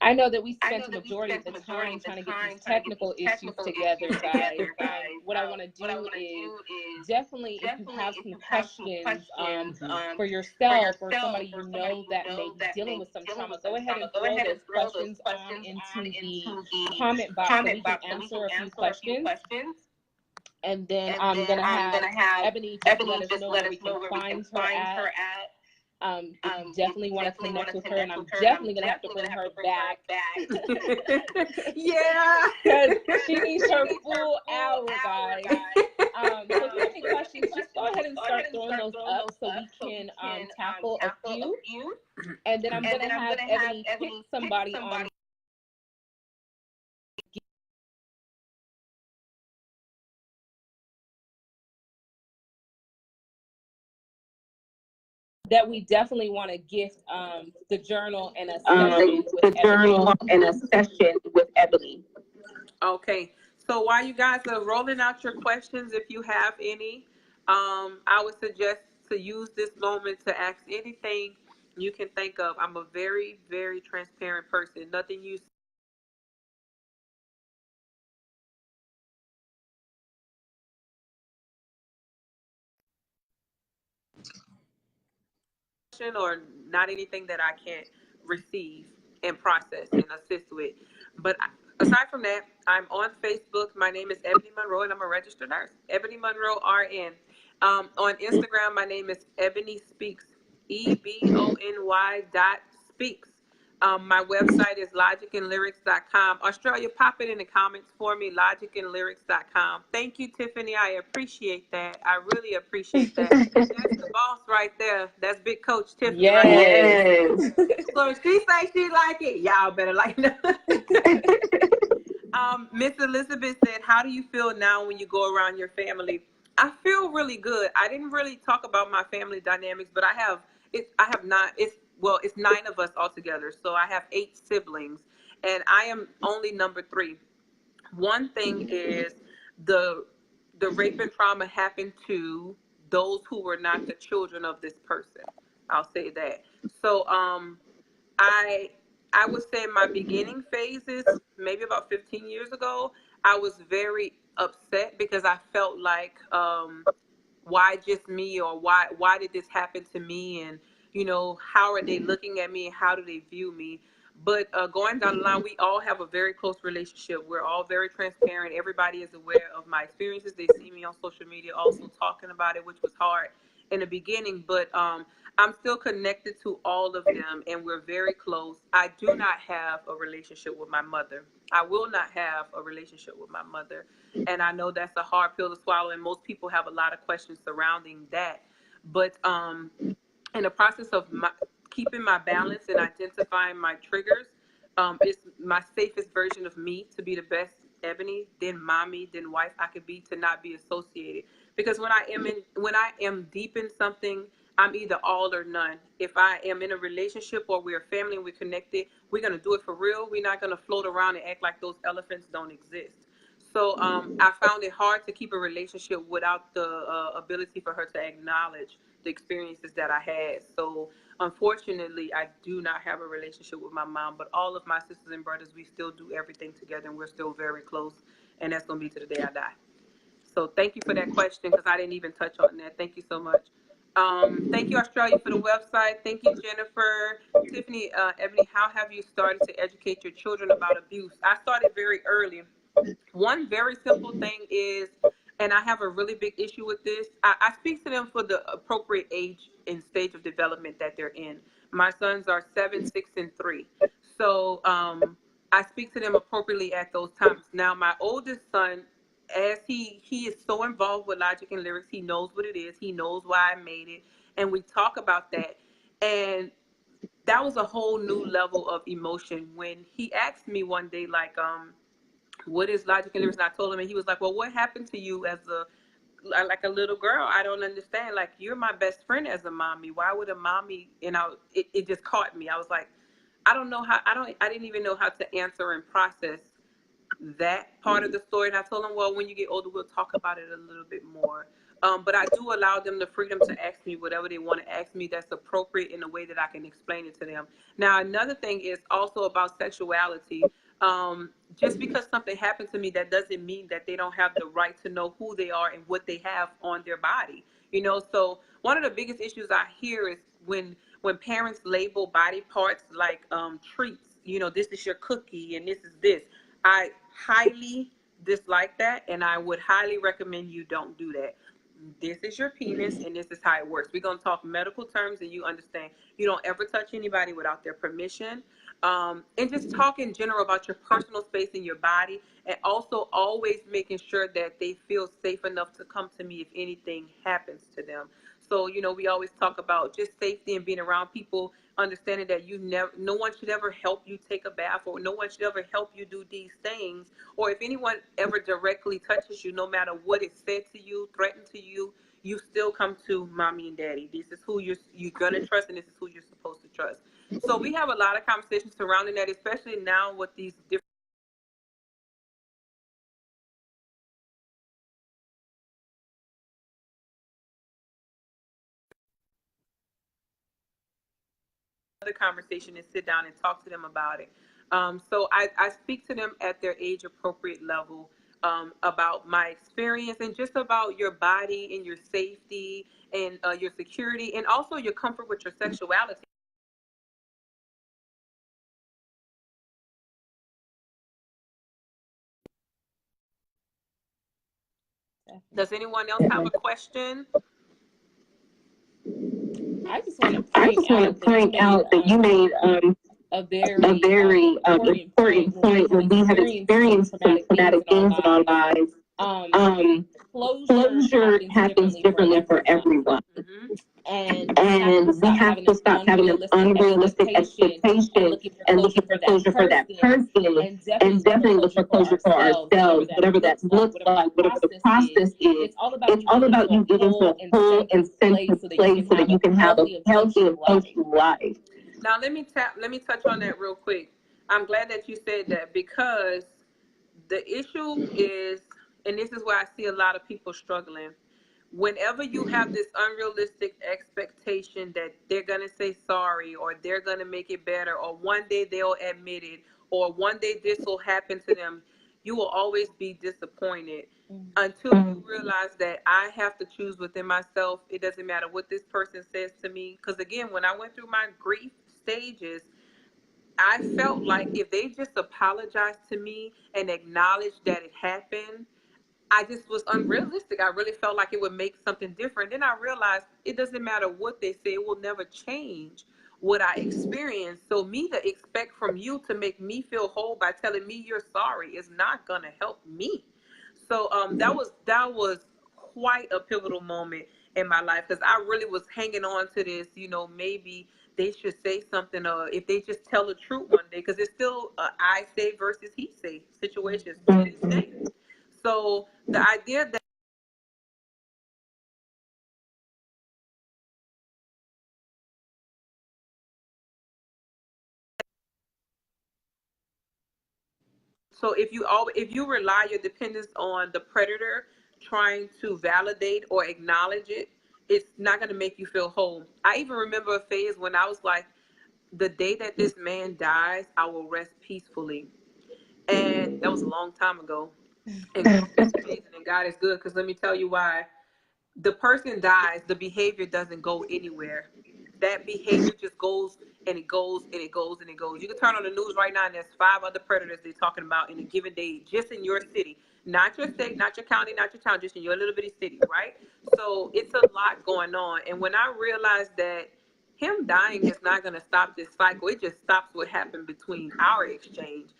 I know that we spent the majority of the time trying to get these technical issues together, guys. What I want to do is definitely, if you have some questions for yourself or somebody you know that may be dealing with some trauma, go ahead and throw those questions into the comment box so we can answer a few questions. And then I'm going to have Ebony just let us know where we can find her at. If you definitely want to connect with her, and I'm definitely going to have to bring her back. Yeah. Because she needs her full hour, guys. So if you have any questions, just go ahead and start throwing those up so we can tackle a few. And then I'm going to have Ebony pick somebody on that we definitely want to gift the journal and a session with Ebony. Okay, so while you guys are rolling out your questions, if you have any, I would suggest to use this moment to ask anything you can think of. I'm a very, very transparent person. Nothing you or not anything that I can't receive and process and assist with. But aside from that, I'm on Facebook. My name is Ebony Monroe, and I'm a registered nurse. Ebony Monroe, RN. On Instagram, my name is Ebony Speaks, EBONY.speaks. My website is logicandlyrics.com. Australia, pop it in the comments for me, logicandlyrics.com. Thank you, Tiffany. I appreciate that. I really appreciate that. That's the boss right there. That's Big Coach Tiffany. Yes. Right there. So if she say she like it, y'all better like it. Miss Elizabeth said, how do you feel now when you go around your family? I feel really good. I didn't really talk about my family dynamics, but I have not. It's 9 of us altogether. So I have 8 siblings, and I am only number 3. One thing is the rape and trauma happened to those who were not the children of this person. I'll say that. So I would say my beginning phases, maybe about 15 years ago, I was very upset because I felt like, why just me, or why did this happen to me? And, you know, how are they looking at me and how do they view me? But going down the line, we all have a very close relationship. We're all very transparent. Everybody is aware of my experiences. They see me on social media also talking about it, which was hard in the beginning. But I'm still connected to all of them, and we're very close. I do not have a relationship with my mother. I will not have a relationship with my mother. And I know that's a hard pill to swallow, and most people have a lot of questions surrounding that. But in the process of keeping my balance and identifying my triggers, it's my safest version of me to be the best Ebony, then mommy, then wife I could be, to not be associated. Because when I am deep in something, I'm either all or none. If I am in a relationship or we're family and we're connected, we're going to do it for real. We're not going to float around and act like those elephants don't exist. So I found it hard to keep a relationship without the ability for her to acknowledge the experiences that I had. So unfortunately, I do not have a relationship with my mom, but all of my sisters and brothers, we still do everything together, and we're still very close. And that's going to be to the day I die. So thank you for that question, because I didn't even touch on that. Thank you so much. Thank you, Australia, for the website. Thank you, Jennifer. Tiffany, Ebony, how have you started to educate your children about abuse? I started very early. One very simple thing is, and I have a really big issue with this, I speak to them for the appropriate age and stage of development that they're in. My sons are 7, 6, and 3. So I speak to them appropriately at those times. Now, my oldest son, as he is so involved with Logic and Lyrics, he knows what it is. He knows why I made it. And we talk about that. And that was a whole new level of emotion when he asked me one day, like, what is Logic and Lyrics? And I told him, and he was like, well, what happened to you as a little girl? I don't understand. Like, you're my best friend as a mommy. Why would a mommy, it just caught me. I was like, I didn't even know how to answer and process that part of the story. And I told him, well, when you get older, we'll talk about it a little bit more. But I do allow them the freedom to ask me whatever they want to ask me that's appropriate in a way that I can explain it to them. Now, another thing is also about sexuality. Just because something happened to me, that doesn't mean that they don't have the right to know who they are and what they have on their body. So one of the biggest issues I hear is when parents label body parts like treats. This is your cookie and this is this. I highly dislike that, and I would highly recommend you don't do that. This is your penis, and this is how it works. We're going to talk medical terms, and you understand. You don't ever touch anybody without their permission. And just talk in general about your personal space in your body, and also always making sure that they feel safe enough to come to me if anything happens to them. So, we always talk about just safety and being around people, understanding that no one should ever help you take a bath, or no one should ever help you do these things. Or if anyone ever directly touches you, no matter what is said to you, threatened to you, you still come to mommy and daddy. This is who you're going to trust, and this is who you're supposed to trust. So we have a lot of conversations surrounding that, especially now with these different conversation, and sit down and talk to them about it. So I speak to them at their age appropriate level about my experience, and just about your body and your safety and your security, and also your comfort with your sexuality. Does anyone else have a question? I just want to point out that you made a very important point when we have experienced some traumatic things in our lives. Closure happens differently for everyone. Mm-hmm. And we have to stop having an unrealistic expectation and looking for closure for that person, and definitely look for closure for ourselves, whatever that looks like, whatever the process is. It's all about you getting to a whole and centered place so that you can have a healthy and functional life. Now let me touch on that real quick. I'm glad that you said that, because the issue is, and this is where I see a lot of people struggling. Whenever you have this unrealistic expectation that they're going to say sorry, or they're going to make it better, or one day they'll admit it, or one day this will happen to them, you will always be disappointed until you realize that I have to choose within myself. It doesn't matter what this person says to me. Because again, when I went through my grief stages, I felt like if they just apologized to me and acknowledged that it happened, I just was unrealistic. I really felt like it would make something different. Then I realized it doesn't matter what they say. It will never change what I experienced. So me to expect from you to make me feel whole by telling me you're sorry is not going to help me. So that was quite a pivotal moment in my life, because I really was hanging on to this, maybe they should say something, or if they just tell the truth one day, because it's still a I say versus he say situation to this day. So the idea that if you rely your dependence on the predator trying to validate or acknowledge it, it's not going to make you feel whole. I even remember a phase when I was like, the day that this man dies, I will rest peacefully. And that was a long time ago. And it's amazing, and God is good, because let me tell you why. The person dies, the behavior doesn't go anywhere. That behavior just goes and it goes and it goes and it goes. You can turn on the news right now and there's 5 other predators they're talking about in a given day, just in your city. Not your state, not your county, not your town, just in your little bitty city, right? So it's a lot going on. And when I realized that him dying is not going to stop this cycle, it just stops what happened between our exchange.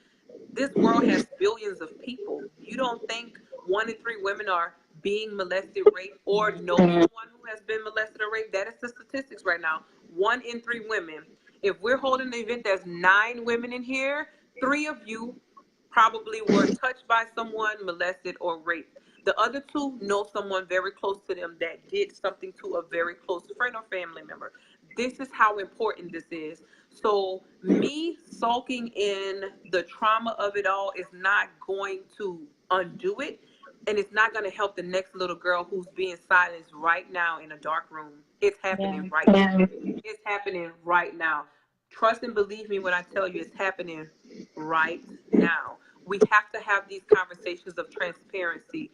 This world has billions of people. You don't think 1 in 3 women are being molested, raped, or know someone who has been molested or raped? That is the statistics right now. 1 in 3 women. If we're holding an event, there's 9 women in here. 3 of you probably were touched by someone, molested, or raped. The other 2 know someone very close to them that did something to a very close friend or family member. This is how important this is. So me sulking in the trauma of it all is not going to undo it. And it's not going to help the next little girl who's being silenced right now in a dark room. It's happening right now. It's happening right now. Trust and believe me when I tell you it's happening right now. We have to have these conversations of transparency,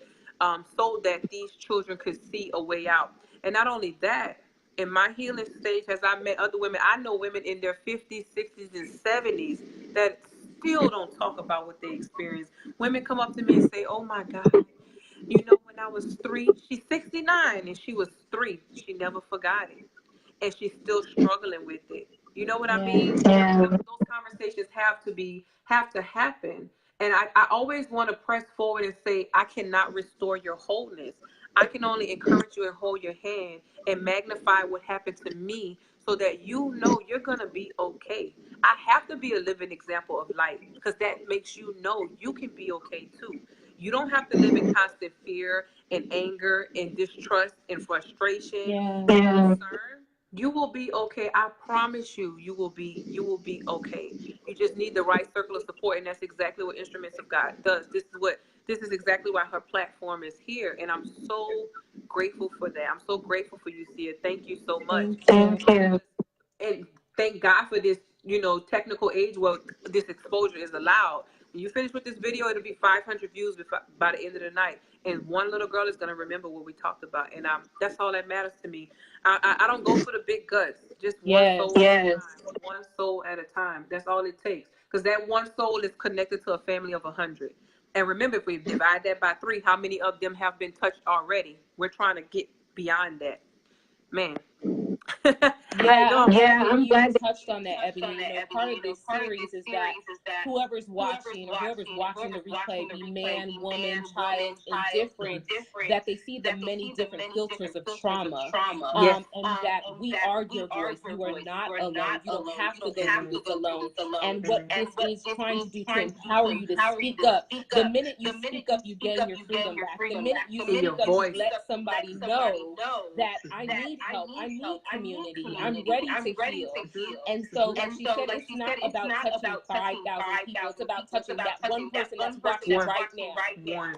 so that these children could see a way out. And not only that, in my healing stage, as I met other women, I know women in their 50s, 60s, and 70s that still don't talk about what they experienced. Women come up to me and say, oh my God, when I was 3, she's 69 and she was 3. She never forgot it. And she's still struggling with it. You know what I mean? Yeah. Those conversations have to happen. And I always want to press forward and say, I cannot restore your wholeness. I can only encourage you and hold your hand and magnify what happened to me so that you're going to be okay. I have to be a living example of light, because that makes you know you can be okay too. You don't have to live in constant fear and anger and distrust and frustration and concern. You will be okay. I promise you, you will be okay. You just need the right circle of support, and that's exactly what Instruments of God does. This is exactly why her platform is here, and I'm so grateful for that. I'm so grateful for you, Sia. Thank you so much. Thank you. And thank God for this, technical age where this exposure is allowed. When you finish with this video, it'll be 500 views by the end of the night. And one little girl is going to remember what we talked about. And that's all that matters to me. I don't go for the big guts. Just one soul at a time. One soul at a time. That's all it takes. Because that one soul is connected to a family of 100. And remember, if we divide that by 3, how many of them have been touched already? We're trying to get beyond that. Man, I'm glad you touched on that, Ebony. Part of this series is that whoever's watching or whoever's watching the replay, be man, woman, child, indifferent, that they see the many different filters of trauma, and that we are your voice. You are not alone. You don't have to go through this alone. And what this is trying to do to empower you to speak up. The minute you speak up, you gain your freedom back. The minute you speak up, you let somebody know that I need help. I need community. I'm ready to heal. And so, like she said, it's not about touching 5,000 people. It's about touching that one person that's watching right now.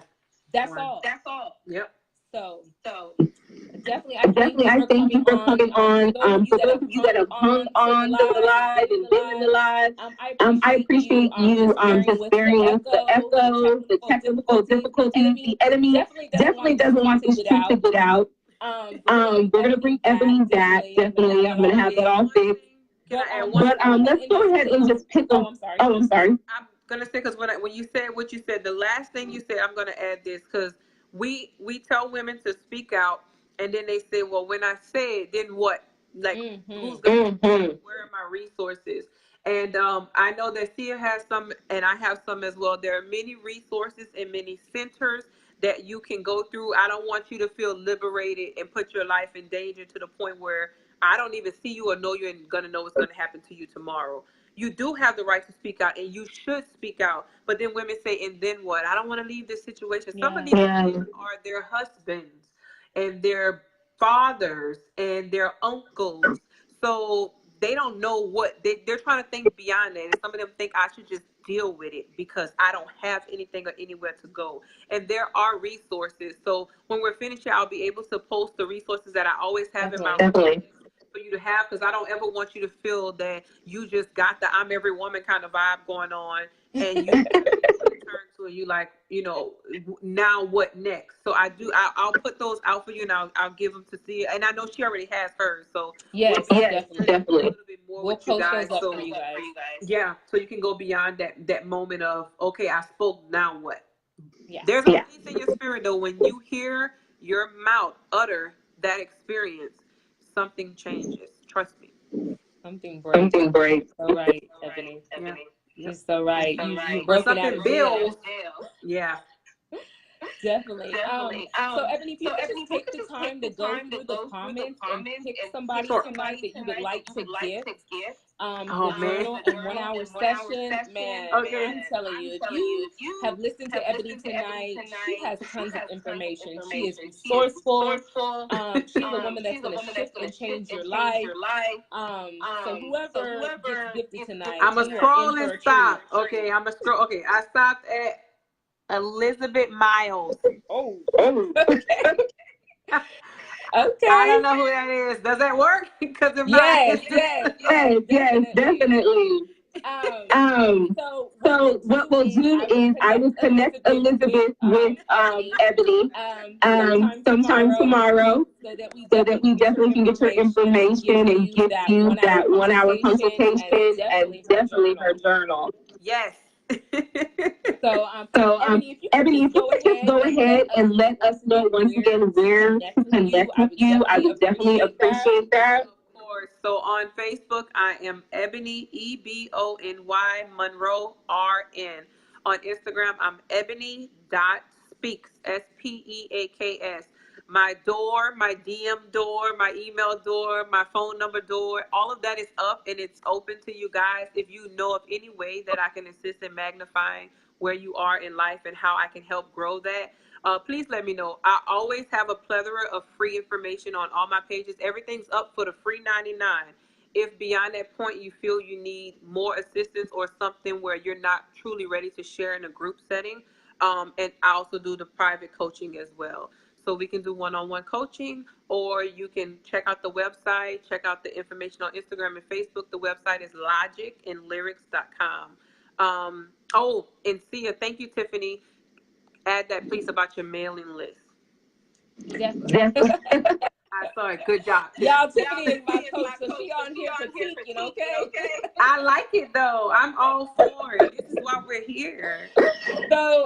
That's all. Yep. So definitely, I thank you for coming on. For those of you that have hung on to the live and been in the live, I appreciate you just bearing with the echo, the technical difficulties. The enemy definitely doesn't want this truth to get out. We're gonna bring Ebony back. Definitely, I'm gonna have that all fixed. But let's go ahead and just pick up. I'm sorry. I'm gonna say, because when you said what you said, the last thing you said, I'm gonna add this, because we tell women to speak out, and then they say, well, when I say it, then what? Like, who's gonna where are my resources? And I know that Sia has some, and I have some as well. There are many resources and many centers that you can go through. I don't want you to feel liberated and put your life in danger to the point where I don't even see you or know you and gonna know what's gonna happen to you tomorrow. You do have the right to speak out, and you should speak out. But then women say, and then what? I don't want to leave this situation. Some of these women are their husbands and their fathers and their uncles. So they don't know what they're trying to think beyond that. And some of them think I should just deal with it because I don't have anything or anywhere to go. And there are resources. So when we're finished here, I'll be able to post the resources that I always have in my room for you to have, because I don't ever want you to feel that you just got the I'm every woman kind of vibe going on, and you turn to it, you like, now what next? So I'll put those out for you, and I'll give them to Sia, and I know she already has hers, so yes, definitely a little bit more we'll with you guys. Those up for you guys. Yeah, so you can go beyond that moment of, okay, I spoke, now what? Yeah. There's a peace in your spirit though when you hear your mouth utter that experience. Something changes. Trust me. Something breaks. So right, Ebony. Yeah. You're so right. You broken out of jail. Yeah. Definitely. So Ebony, if you could just take the time to go through the comments and pick somebody tonight that you would like to gift the journal and 1 hour session, man, I'm telling you, if you have listened to Ebony tonight, she has tons of information. She is resourceful. She's a woman that's going to shift and change your life. So whoever gets gifted tonight, I'm going to scroll and stop. Okay, I'm going to scroll. Okay, I stopped at Elizabeth Miles. Oh, okay. Okay. I don't know who that is. Does that work? Because yes, definitely. So what we'll do is I will connect Elizabeth with Ebony sometime tomorrow, so that we definitely can get your information and give you that 1 hour consultation and definitely her journal. Yes. So Ebony, if you could just go ahead and let us know once again where to connect with you, I would definitely appreciate that. Of course. So on Facebook, I am Ebony, EBONY Monroe RN. On Instagram, I'm ebony.speaks, SPEAKS. My door, my DM door, my email door, my phone number door, all of that is up and it's open to you guys. If you know of any way that I can assist in magnifying where you are in life and how I can help grow that, please let me know. I always have a plethora of free information on all my pages. Everything's up for the free 99. If beyond that point you feel you need more assistance or something where you're not truly ready to share in a group setting, and I also do the private coaching as well. So we can do one-on-one coaching, or you can check out the website, check out the information on Instagram and Facebook. The website is logicandlyrics.com. And Sia, thank you, Tiffany. Add that, please, about your mailing list. Definitely. I saw it. Good job. Y'all, Tiffany is my coach, so she on here critiquing, okay? I like it though. I'm all for it. This is why we're here. So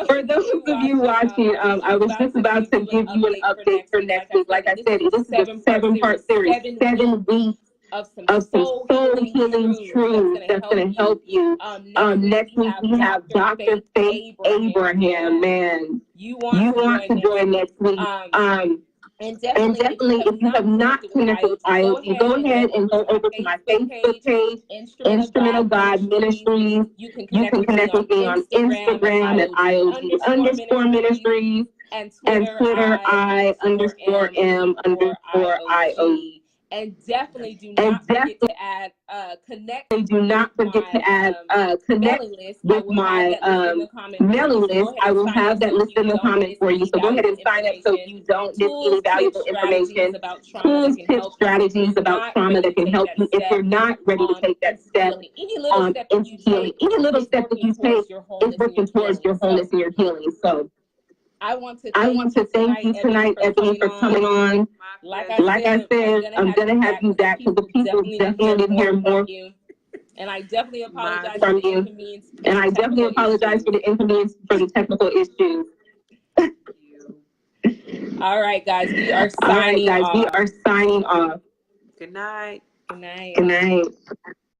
for those of you watching, I was just about to give you an update for next week. Like I said, this is a 7-part series, 7 weeks of some soul healing truths that's going to help you. Next week we have Dr. Faith Abraham. Man, you want to join next week. And definitely, if you have not connected with IOG, go ahead and go over to my Facebook page, Instrument of God Ministries. You can connect with me on Instagram at IOG_ministries, and Twitter I_M_IOG. And definitely do not forget to add connect. Do not forget to add connect with my mailing list. I will have that listed in the comments for you. So go ahead and sign up so you don't miss any valuable information. Tools, tips, strategies about trauma that can help you if you're not ready to take that step into healing. Any little step that you take is working towards your wholeness and your healing. So I want to thank you tonight, Ebony, for coming on. Like I said, I'm going to have you back because the people definitely need to hear more. And I definitely apologize from you. And I definitely apologize for the inconvenience for the technical issues. All right, guys, we are signing off. We are signing off. Good night. Good night. Good night.